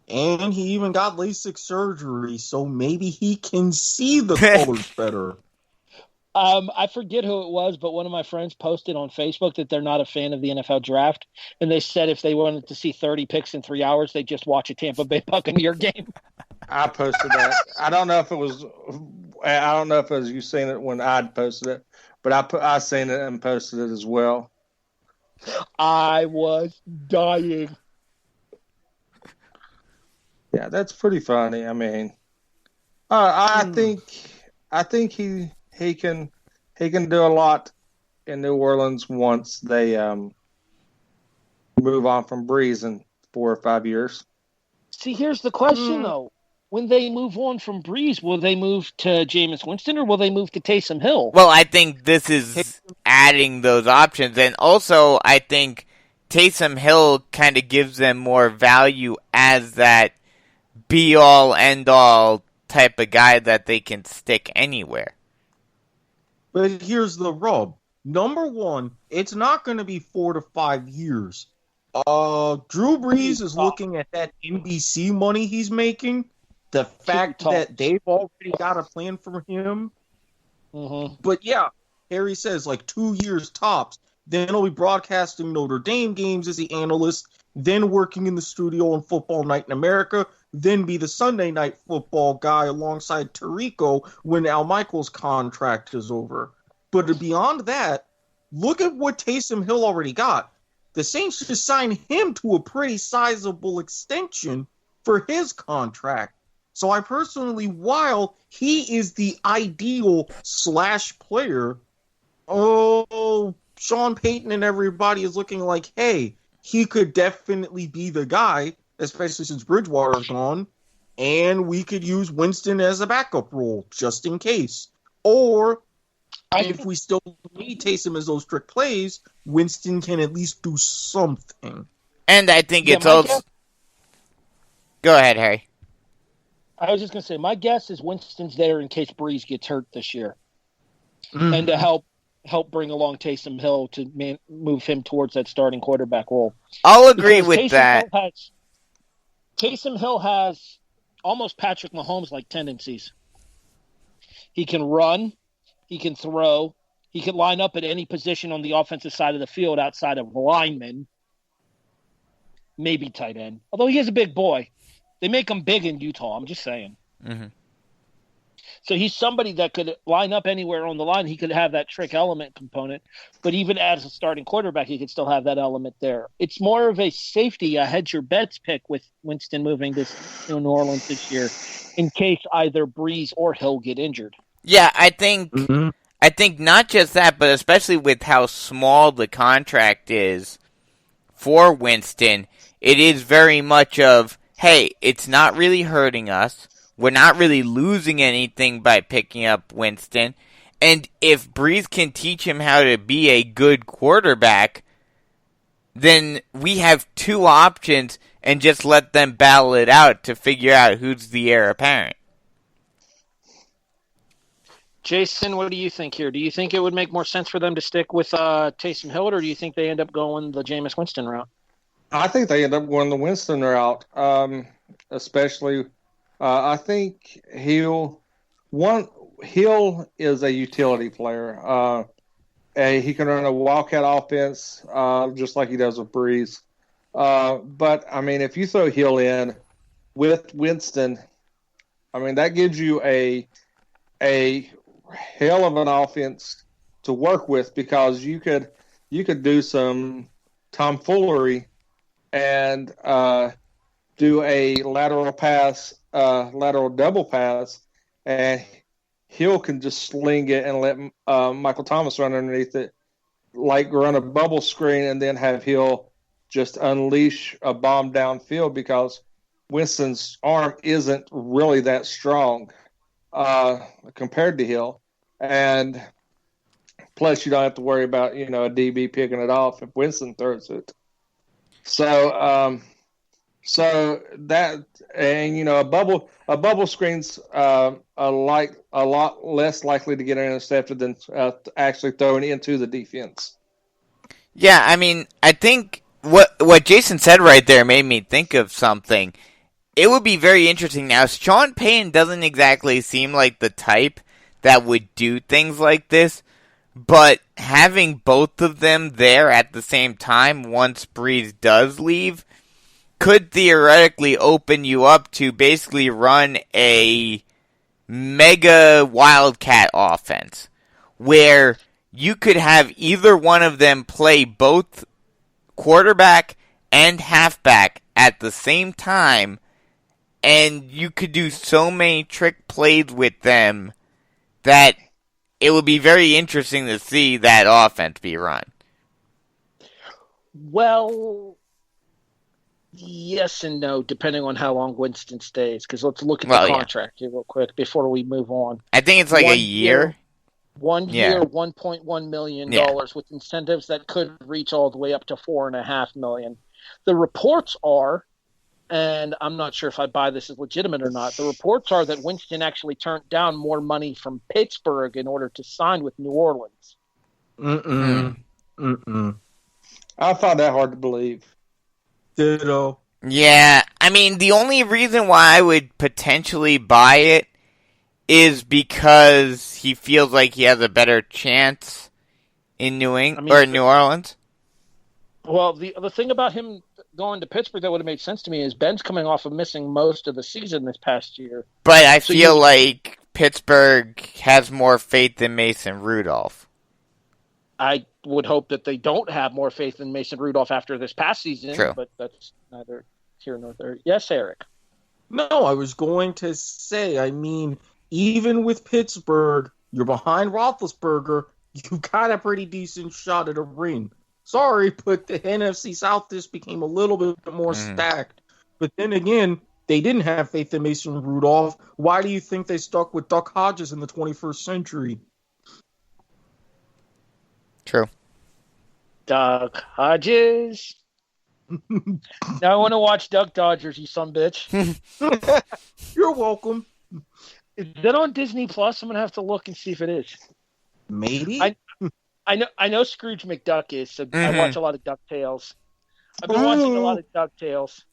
And he even got LASIK surgery, so maybe he can see the colors better. I forget who it was, but one of my friends posted on Facebook that they're not a fan of the NFL draft, and they said if they wanted to see 30 picks in 3 hours, they'd just watch a Tampa Bay Buccaneer game. I posted that. I don't know if it was you seen it when I'd posted it, but I seen it and posted it as well. I was dying. Yeah, that's pretty funny. I mean, I think he can do a lot in New Orleans once they move on from Breeze in 4 or 5 years. See, here's the question, though. When they move on from Breeze, will they move to Jameis Winston or will they move to Taysom Hill? Well, I think this is adding those options. And also, I think Taysom Hill kind of gives them more value as that be-all, end-all type of guy that they can stick anywhere. But here's the rub. Number one, it's not going to be 4 to 5 years. Drew Brees is looking at that NBC money he's making. The fact that they've already got a plan for him. Mm-hmm. But yeah, Harry says like 2 years tops. Then he'll be broadcasting Notre Dame games as the analyst, then working in the studio on Football Night in America, then be the Sunday Night Football guy alongside Tirico when Al Michaels' contract is over. But beyond that, look at what Taysom Hill already got. The Saints just signed him to a pretty sizable extension for his contract. So I personally, while he is the ideal / player, Sean Payton and everybody is looking like, hey, he could definitely be the guy, especially since Bridgewater's gone, and we could use Winston as a backup role, just in case. Or, if we still need Taysom as those strict plays, Winston can at least do something. And I think it's also... Go ahead, Harry. I was just going to say, my guess is Winston's there in case Breeze gets hurt this year. And to help bring along Taysom Hill to move him towards that starting quarterback role. I'll agree with that. Taysom Hill has almost Patrick Mahomes-like tendencies. He can run. He can throw. He can line up at any position on the offensive side of the field outside of lineman. Maybe tight end. Although he is a big boy. They make him big in Utah. I'm just saying. Mm-hmm. So he's somebody that could line up anywhere on the line. He could have that trick element component. But even as a starting quarterback, he could still have that element there. It's more of a safety, a hedge your bets pick with Winston moving to New Orleans this year in case either Breeze or Hill get injured. Yeah, I think not just that, but especially with how small the contract is for Winston, it is very much of, hey, it's not really hurting us. We're not really losing anything by picking up Winston. And if Breeze can teach him how to be a good quarterback, then we have two options and just let them battle it out to figure out who's the heir apparent. Jason, what do you think here? Do you think it would make more sense for them to stick with Taysom Hill, or do you think they end up going the Jameis Winston route? I think they end up going the Winston route, especially. I think Hill is a utility player. He can run a wildcat offense just like he does with Breeze. But I mean, if you throw Hill in with Winston, I mean that gives you a hell of an offense to work with, because you could do some tomfoolery and do a lateral pass, lateral double pass, and Hill can just sling it and let Michael Thomas run underneath it, like run a bubble screen, and then have Hill just unleash a bomb downfield, because Winston's arm isn't really that strong compared to Hill. And plus, you don't have to worry about, a DB picking it off if Winston throws it. So that, and a bubble screen's a lot less likely to get intercepted than actually throwing into the defense. Yeah, I mean, I think what Jason said right there made me think of something. It would be very interesting. Now, Sean Payton doesn't exactly seem like the type that would do things like this, but having both of them there at the same time once Breeze does leave could theoretically open you up to basically run a mega wildcat offense, where you could have either one of them play both quarterback and halfback at the same time, and you could do so many trick plays with them that it would be very interesting to see that offense be run. Well, Yes and no, depending on how long Winston stays. Because let's look at the contract here real quick before we move on. I think it's like a year. 1 year, $1.1 million with incentives that could reach all the way up to $4.5 million. The reports are, and I'm not sure if I buy this as legitimate or not, the reports are that Winston actually turned down more money from Pittsburgh in order to sign with New Orleans. I find that hard to believe. Ditto. Yeah, I mean, the only reason why I would potentially buy it is because he feels like he has a better chance in New Orleans. Well, the thing about him going to Pittsburgh that would have made sense to me is Ben's coming off of missing most of the season this past year. But I feel like Pittsburgh has more faith than Mason Rudolph. I would hope that they don't have more faith in Mason Rudolph after this past season. True. But that's neither here nor there. Yes, Erik. No, I was going to say, I mean, even with Pittsburgh, you're behind Roethlisberger, you got a pretty decent shot at a ring. Sorry, but the NFC South just became a little bit more stacked. But then again, they didn't have faith in Mason Rudolph. Why do you think they stuck with Duck Hodges in the 21st century? True. Duck Hodges. Now I want to watch Duck Dodgers, you son bitch. You're welcome. Is that on Disney Plus? I'm gonna have to look and see if it is. Maybe. I know Scrooge McDuck is, so I watch a lot of DuckTales. I've been watching a lot of DuckTales.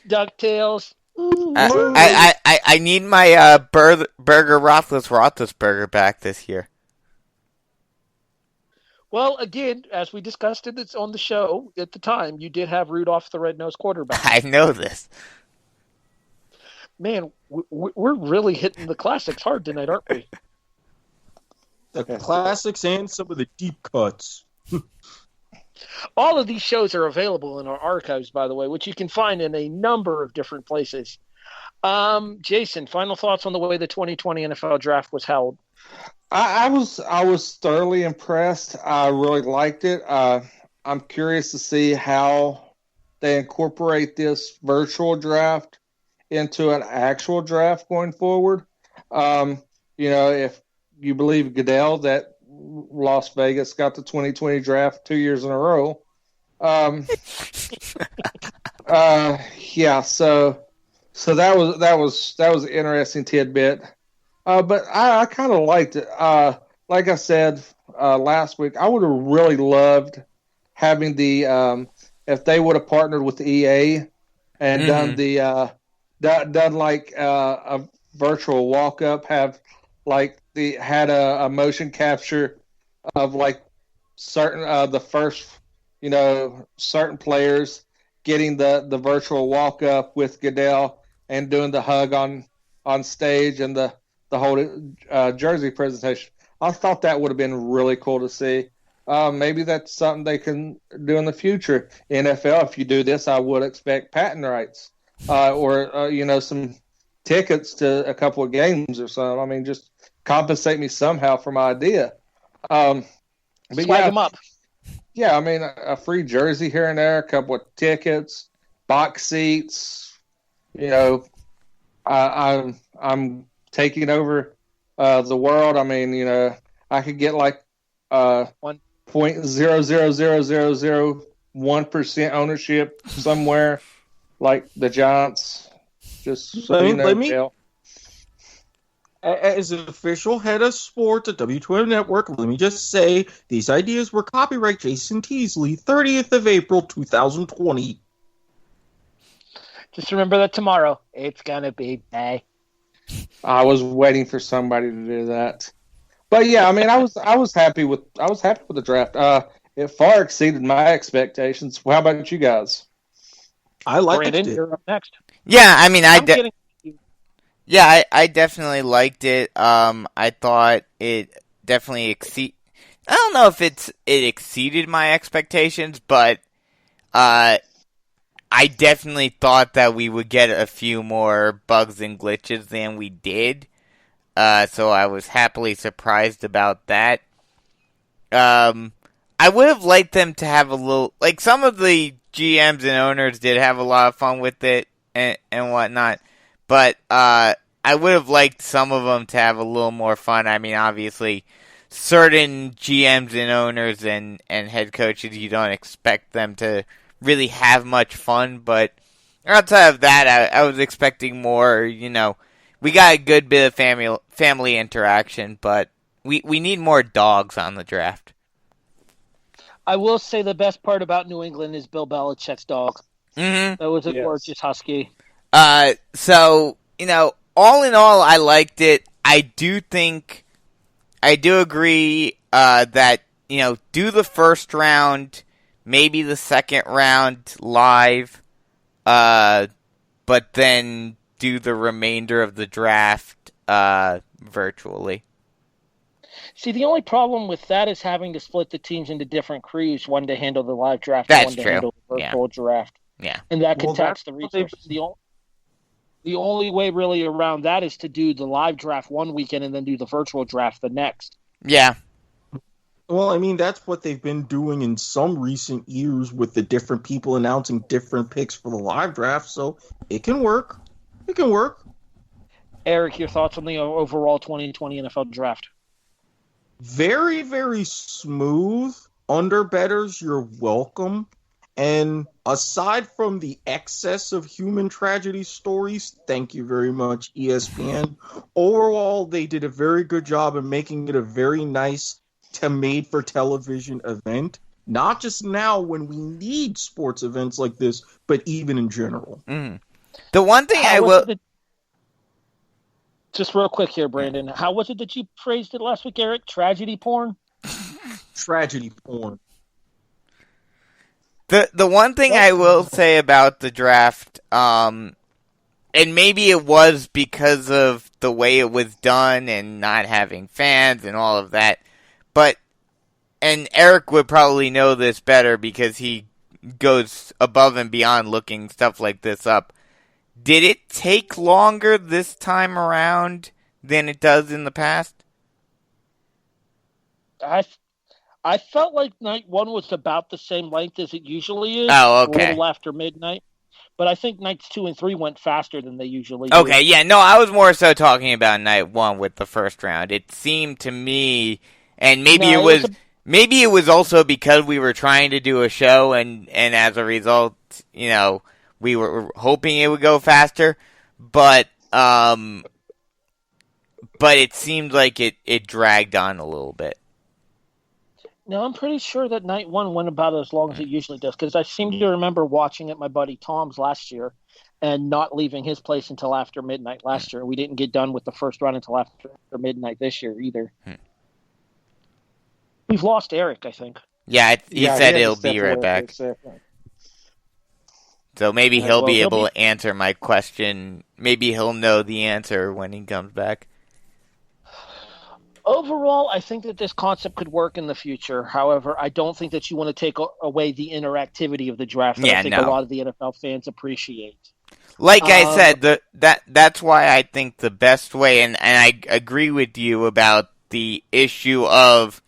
DuckTales. I need my Burger Roethlisberger back this year. Well, again, as we discussed it on the show at the time, you did have Rudolph the Red-Nosed Quarterback. I know this. Man, we're really hitting the classics hard tonight, aren't we? The classics and some of the deep cuts. All of these shows are available in our archives, by the way, which you can find in a number of different places. Jason, final thoughts on the way the 2020 NFL Draft was held? I was thoroughly impressed. I really liked it. I'm curious to see how they incorporate this virtual draft into an actual draft going forward. If you believe Goodell that Las Vegas got the 2020 draft 2 years in a row. So that was an interesting tidbit. But I kind of liked it. Like I said last week, I would have really loved having if they would have partnered with EA and done like a virtual walk up, had a motion capture of like certain the first certain players getting the virtual walk up with Goodell and doing the hug on stage and the whole jersey presentation. I thought that would have been really cool to see. Maybe that's something they can do in the future. NFL, if you do this, I would expect patent rights or some tickets to a couple of games or something. I mean, just compensate me somehow for my idea. Swag them up. Yeah, I mean, a free jersey here and there, a couple of tickets, box seats. I'm taking over the world. I mean, I could get like 0.00001% ownership somewhere, like the Giants. Just let me. As an official head of sports at W2M Network, let me just say these ideas were copyright Jason Teasley, 30th of April, 2020. Just remember that tomorrow it's gonna be day. I was waiting for somebody to do that, but yeah, I mean, I was happy with the draft. It far exceeded my expectations. How about you guys? I liked Brandon, it. you're up next. Yeah, I mean, I definitely liked it. I thought it definitely I don't know if it exceeded my expectations, but I definitely thought that we would get a few more bugs and glitches than we did. So I was happily surprised about that. I would have liked them to have a little, like some of the GMs and owners did have a lot of fun with it and whatnot, but I would have liked some of them to have a little more fun. I mean, obviously, certain GMs and owners and head coaches, you don't expect them to really have much fun, but outside of that, I was expecting more, we got a good bit of family interaction, but we need more dogs on the draft. I will say the best part about New England is Bill Belichick's dog. Mm-hmm. That was a gorgeous husky. So, all in all, I liked it. I do agree that, do the first round, maybe the second round live, but then do the remainder of the draft virtually. See, the only problem with that is having to split the teams into different crews, one to handle the live draft That's and one to true. handle the virtual draft. Yeah. And that can tax the resources. The only way really around that is to do the live draft one weekend and then do the virtual draft the next. Yeah. Well, I mean, that's what they've been doing in some recent years with the different people announcing different picks for the live draft, so it can work. It can work. Erik, your thoughts on the overall 2020 NFL draft? Very, very smooth. Underbetters, you're welcome. And aside from the excess of human tragedy stories, thank you very much, ESPN. Overall, they did a very good job of making it a very nice made-for-television event. Not just now when we need sports events like this, but even in general. Mm. The one thing I will... Just real quick here, Brandon. How was it that you praised it last week, Erik? Tragedy porn? Tragedy porn. The one thing I will say about the draft, and maybe it was because of the way it was done and not having fans and all of that, and Erik would probably know this better because he goes above and beyond looking stuff like this up. Did it take longer this time around than it does in the past? I felt like night one was about the same length as it usually is. Oh, okay. A little after midnight. But I think nights 2 and 3 went faster than they usually do. Okay, yeah, no, I was more so talking about night one with the first round. It seemed to me, and maybe maybe it was also because we were trying to do a show, and as a result, we were hoping it would go faster, but it seemed like it dragged on a little bit. No, I'm pretty sure that night one went about as long as it usually does, because I seem to remember watching at my buddy Tom's last year and not leaving his place until after midnight last year. We didn't get done with the first round until after midnight this year either. We've lost Erik, I think. Yeah, he said he'll be right back. So maybe he'll be able to answer my question. Maybe he'll know the answer when he comes back. Overall, I think that this concept could work in the future. However, I don't think that you want to take away the interactivity of the draft that I think a lot of the NFL fans appreciate. Like I said, that's why I think the best way, and I agree with you about the issue of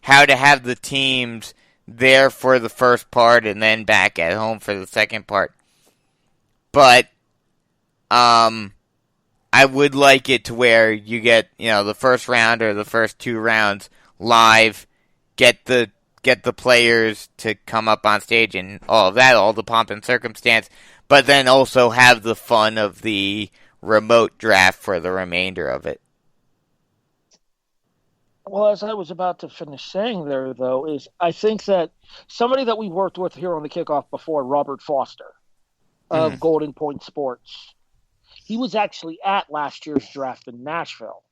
how to have the teams there for the first part and then back at home for the second part. But I would like it to where you get, the first round or the first 2 rounds live, get the players to come up on stage and all of that, all the pomp and circumstance, but then also have the fun of the remote draft for the remainder of it. Well, as I was about to finish saying there, though, is I think that somebody that we worked with here on the Kickoff before, Robert Foster of Golden Point Sports, he was actually at last year's draft in Nashville.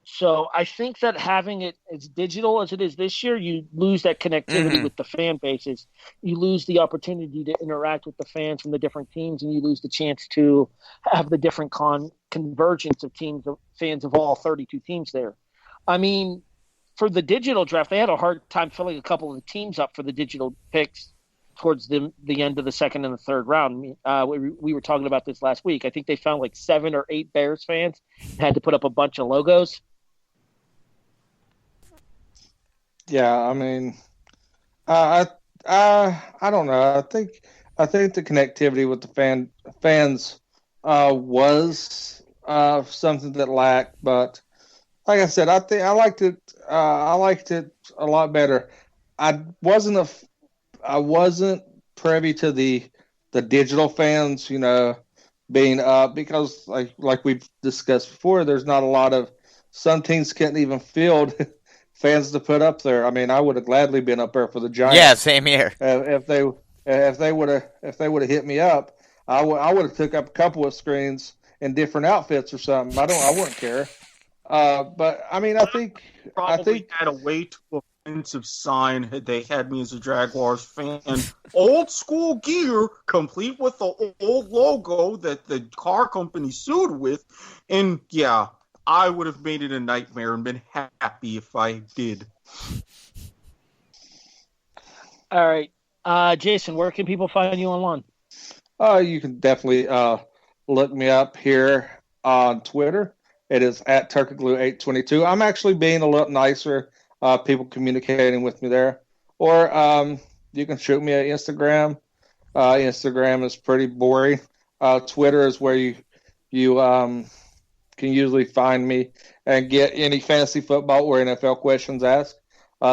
So I think that having it as digital as it is this year, you lose that connectivity with the fan bases. You lose the opportunity to interact with the fans from the different teams, and you lose the chance to have the different convergence of teams, of fans of all 32 teams there. I mean, for the digital draft, they had a hard time filling a couple of the teams up for the digital picks towards the end of the second and the third round. We were talking about this last week. I think they found like 7 or 8 Bears fans and had to put up a bunch of logos. Yeah, I mean, I don't know. I think the connectivity with the fans was something that lacked, but like I said, I liked it. I liked it a lot better. I wasn't privy to the digital fans, being up because like we've discussed before, there's not a lot of some teams couldn't even field fans to put up there. I mean, I would have gladly been up there for the Giants. Yeah, same here. If they would have hit me up, I would have took up a couple of screens in different outfits or something. I wouldn't care. But I mean, I think had a way too offensive sign. They had me as a Jaguars fan. Old school gear, complete with the old logo that the car company sued with, and yeah, I would have made it a nightmare and been happy if I did. All right, Jason, where can people find you online? You can definitely look me up here on Twitter. It is at TurkeyGlue822. I'm actually being a little nicer. People communicating with me there. Or you can shoot me at Instagram. Instagram is pretty boring. Twitter is where you can usually find me and get any fantasy football or NFL questions asked.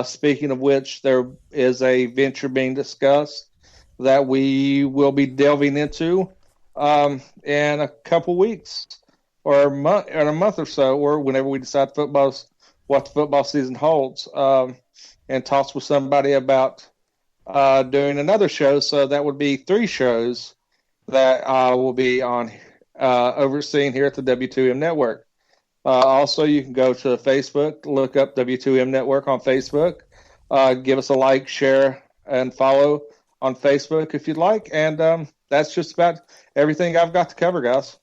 Speaking of which, there is a venture being discussed that we will be delving into in a couple weeks. Or in a month or so, or whenever we decide what the football season holds, and talks with somebody about doing another show. So that would be 3 shows that will be on overseeing here at the W2M Network. Also, you can go to Facebook, look up W2M Network on Facebook, give us a like, share, and follow on Facebook if you'd like. And that's just about everything I've got to cover, guys.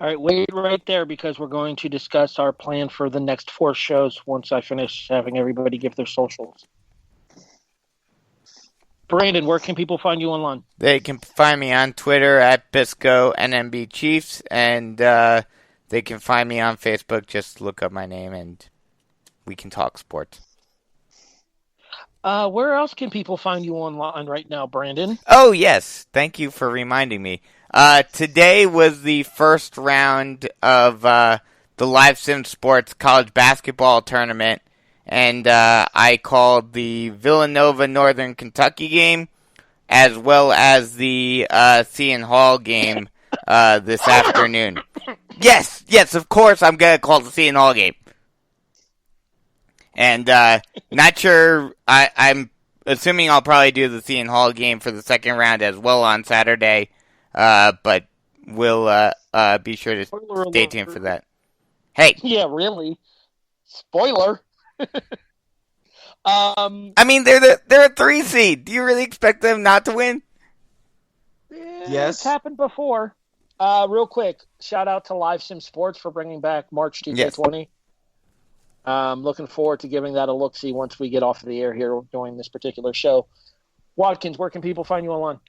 All right, wait right there because we're going to discuss our plan for the next 4 shows once I finish having everybody give their socials. Brandon, where can people find you online? They can find me on Twitter at BiscoNMBChiefs, and they can find me on Facebook. Just look up my name, and we can talk sports. Where else can people find you online right now, Brandon? Oh, yes. Thank you for reminding me. Today was the first round of the Live Sim Sports College Basketball Tournament, and I called the Villanova Northern Kentucky game, as well as the Seton Hall game this afternoon. Yes, of course I'm going to call the Seton Hall game. And not sure, I'm assuming I'll probably do the Seton Hall game for the second round as well on Saturday. But we'll be sure to stay tuned for that. Hey. Yeah, really. Spoiler. I mean, they're a 3 seed. Do you really expect them not to win? Yes. It's happened before. Real quick, shout out to Live Sim Sports for bringing back March 2K20. Yes. Looking forward to giving that a look-see once we get off of the air here during this particular show. Watkins, where can people find you online?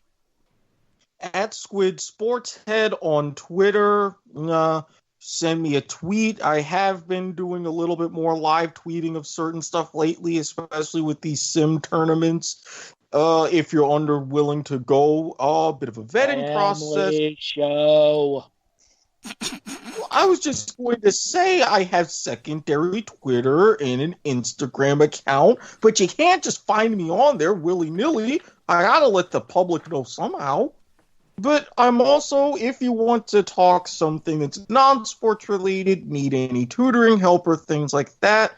At Squid Sportshead on Twitter. Send me a tweet. I have been doing a little bit more live tweeting of certain stuff lately, especially with these sim tournaments. If you're willing to go, a bit of a vetting process. Show. I was just going to say I have secondary Twitter and an Instagram account, but you can't just find me on there willy-nilly. I gotta let the public know somehow. But I'm also, if you want to talk something that's non-sports related, need any tutoring help or things like that,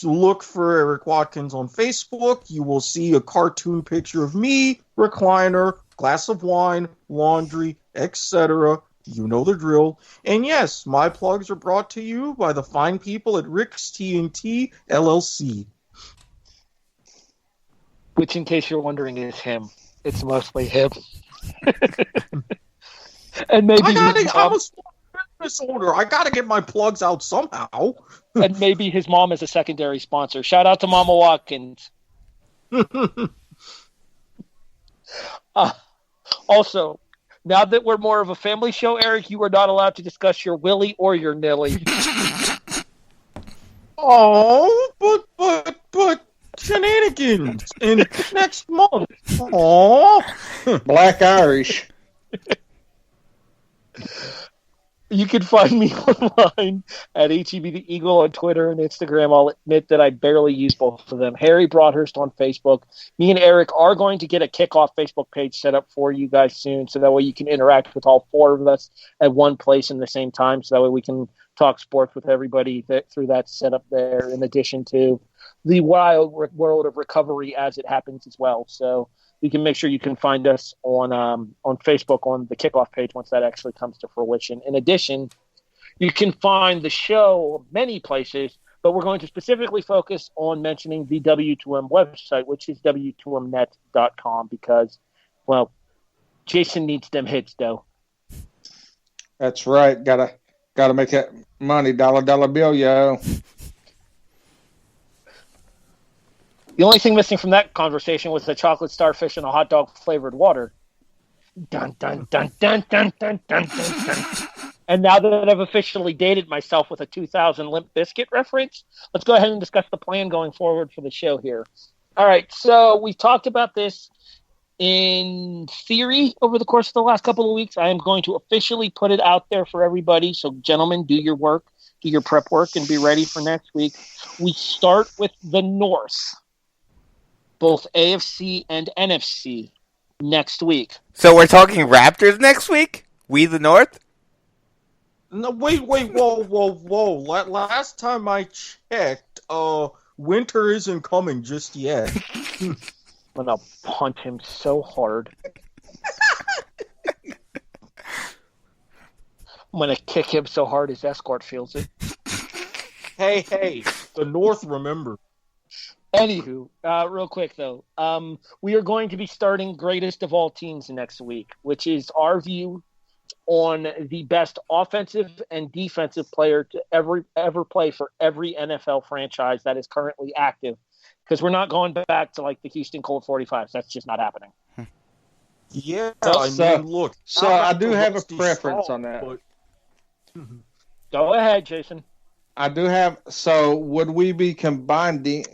look for Erik Watkins on Facebook. You will see a cartoon picture of me, recliner, glass of wine, laundry, etc. You know the drill. And yes, my plugs are brought to you by the fine people at Rick's T&T LLC. Which, in case you're wondering, is him. It's mostly him. And maybe I'm a small business owner. I gotta get my plugs out somehow. And maybe his mom is a secondary sponsor. Shout out to Mama Watkins. Also, now that we're more of a family show, Erik, you are not allowed to discuss your willy or your nilly. Oh, but shenanigans in next month. Aww. Black Irish. You can find me online at HEB the Eagle on Twitter and Instagram. I'll admit that I barely use both of them. Harry Broadhurst on Facebook. Me and Erik are going to get a Kickoff Facebook page set up for you guys soon, so that way you can interact with all four of us at one place in the same time, so that way we can talk sports with everybody through that setup there, in addition to the wild world of recovery as it happens as well. So you can make sure you can find us on Facebook on the Kickoff page once that actually comes to fruition. In addition, you can find the show many places, but we're going to specifically focus on mentioning the W2M website, which is W2Mnet.com, because, well, Jason needs them hits, though. That's right. Gotta make that money, dollar bill, yo. The only thing missing from that conversation was the chocolate starfish and a hot dog flavored water. Dun, dun, dun, dun, dun, dun, dun, dun, dun. And now that I've officially dated myself with a 2000 Limp Bizkit reference, let's go ahead and discuss the plan going forward for the show here. All right, so we've talked about this in theory over the course of the last couple of weeks. I am going to officially put it out there for everybody. So, gentlemen, do your work, do your prep work, and be ready for next week. We start with the North. Both AFC and NFC next week. So we're talking Raptors next week? We the North? No, wait, whoa. Last time I checked, winter isn't coming just yet. I'm going to punch him so hard. I'm going to kick him so hard his escort feels it. Hey, the North, remember. Anywho, real quick, though, we are going to be starting Greatest of All Teams next week, which is our view on the best offensive and defensive player to ever play for every NFL franchise that is currently active, because we're not going back to, like, the Houston Colt 45s. That's just not happening. Yeah, look. So I do have a preference on that. But... Go ahead, Jason. I do have. So, would we be combining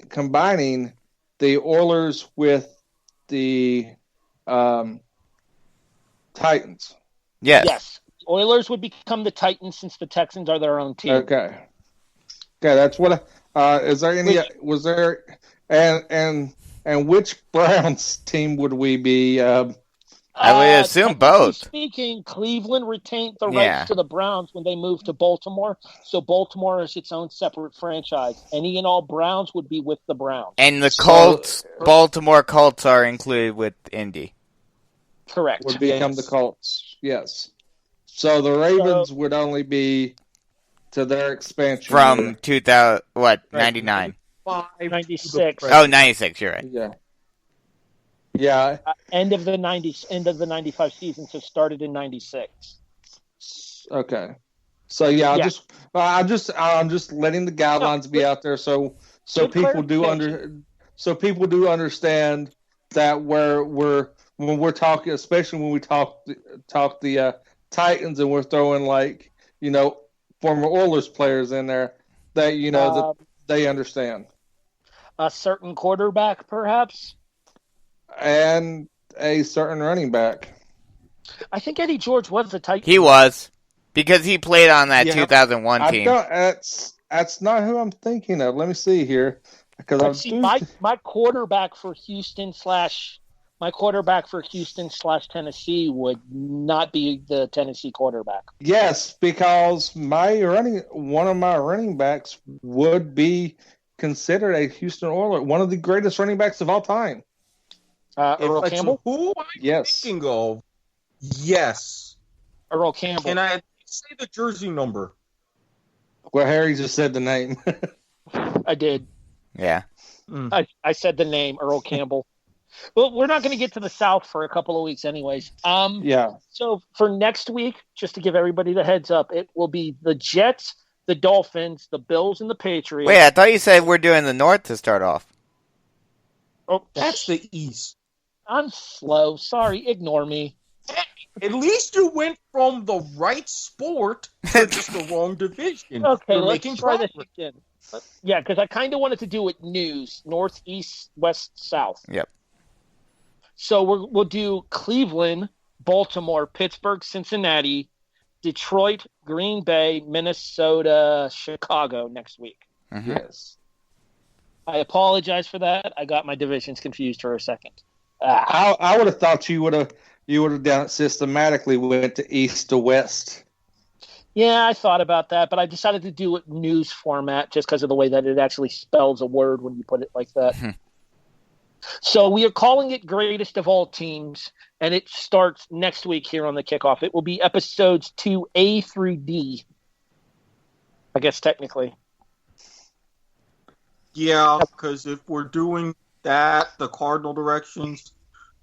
the Oilers with the Titans? Yes. Oilers would become the Titans since the Texans are their own team. Okay, that's what. Is there any? Was there? And which Browns team would we be? I would assume both. Speaking, Cleveland retained the rights to the Browns when they moved to Baltimore, so Baltimore is its own separate franchise. Any and all Browns would be with the Browns. And the Colts, Baltimore Colts, are included with Indy. Correct. Would become the Colts, yes. So the Ravens would only be to their expansion. From 2000, 99? 96. Oh, 96, you're right. Yeah. Yeah. End of the 90s, end of the 95 season, so started in 96. Okay. So yeah, I'm just letting the guidelines be out there so people do understand that when we're talking, especially when we talk the Titans and we're throwing former Oilers players in there, that that they understand. A certain quarterback, perhaps. And a certain running back. I think Eddie George was the Titan. He was, because he played on that 2001 team. That's not who I'm thinking of. Let me see here, because my quarterback for Houston / Tennessee would not be the Tennessee quarterback. Yes, because one of my running backs would be considered a Houston Oiler, one of the greatest running backs of all time. Earl Campbell? Who am I thinking of? Yes. Earl Campbell. Can I say the jersey number? Well, Harry just said the name. I did. Yeah. I said the name, Earl Campbell. Well, we're not going to get to the South for a couple of weeks anyways. Yeah. So for next week, just to give everybody the heads up, it will be the Jets, the Dolphins, the Bills, and the Patriots. Wait, I thought you said we're doing the North to start off. Oh, that's the East. I'm slow. Sorry, ignore me. At least you went from the right sport to just the wrong division. Okay, You're let's try this again. Yeah, because I kind of wanted to do it news, north, east, west, south. Yep. So we'll do Cleveland, Baltimore, Pittsburgh, Cincinnati, Detroit, Green Bay, Minnesota, Chicago next week. Mm-hmm. Yes. I apologize for that. I got my divisions confused for a second. I would have thought you would have done it systematically, went to east to west. Yeah, I thought about that, but I decided to do it news format just because of the way that it actually spells a word when you put it like that. So we are calling it Greatest of All Teams, and it starts next week here on the Kickoff. It will be episodes 2A through D, I guess technically. Yeah, because if we're doing that, the cardinal directions,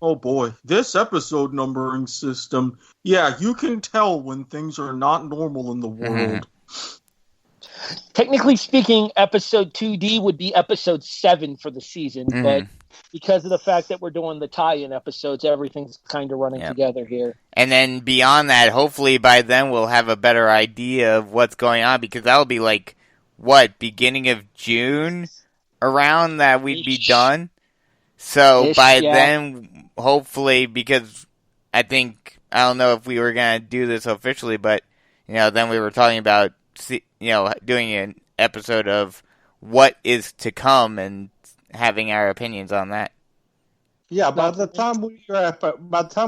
oh boy, this episode numbering system, yeah, you can tell when things are not normal in the world. Technically speaking, episode 2D would be episode 7 for the season, but because of the fact that we're doing the tie-in episodes, everything's kind of running together here. And then beyond that, hopefully by then we'll have a better idea of what's going on, because that'll be like, beginning of June around that we'd be done? So by then, hopefully, because I don't know if we were going to do this officially, but, then we were talking about, doing an episode of what is to come and having our opinions on that. Yeah, by the time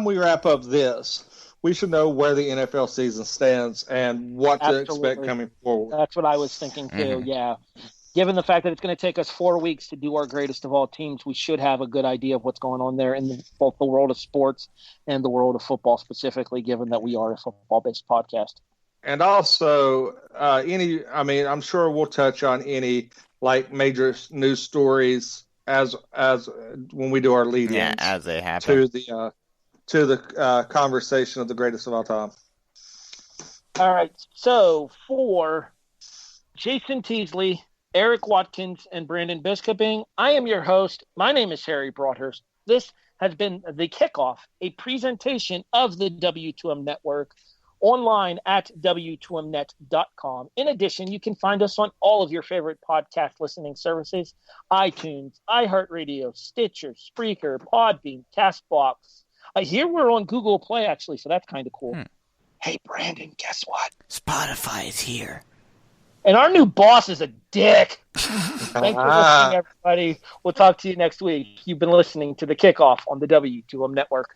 we wrap up this, we should know where the NFL season stands and what to expect coming forward. That's what I was thinking too. Yeah. Given the fact that it's going to take us 4 weeks to do our Greatest of All Teams, we should have a good idea of what's going on there in both the world of sports and the world of football specifically, given that we are a football-based podcast. And also, I'm sure we'll touch on any major news stories as when we do our lead-ins. Yeah, as they happen to the conversation of the greatest of all time. All right, so for Jason Teasley, Erik Watkins, and Brandon Biskobing, I am your host. My name is Harry Broadhurst. This has been The Kickoff, a presentation of the W2M Network, online at W2Mnet.com. In addition, you can find us on all of your favorite podcast listening services: iTunes, iHeartRadio, Stitcher, Spreaker, Podbean, CastBox. I hear we're on Google Play, actually, so that's kind of cool. Hey, Brandon, guess what? Spotify is here. And our new boss is a dick. Thanks for listening, everybody. We'll talk to you next week. You've been listening to The Kickoff on the W2M Network.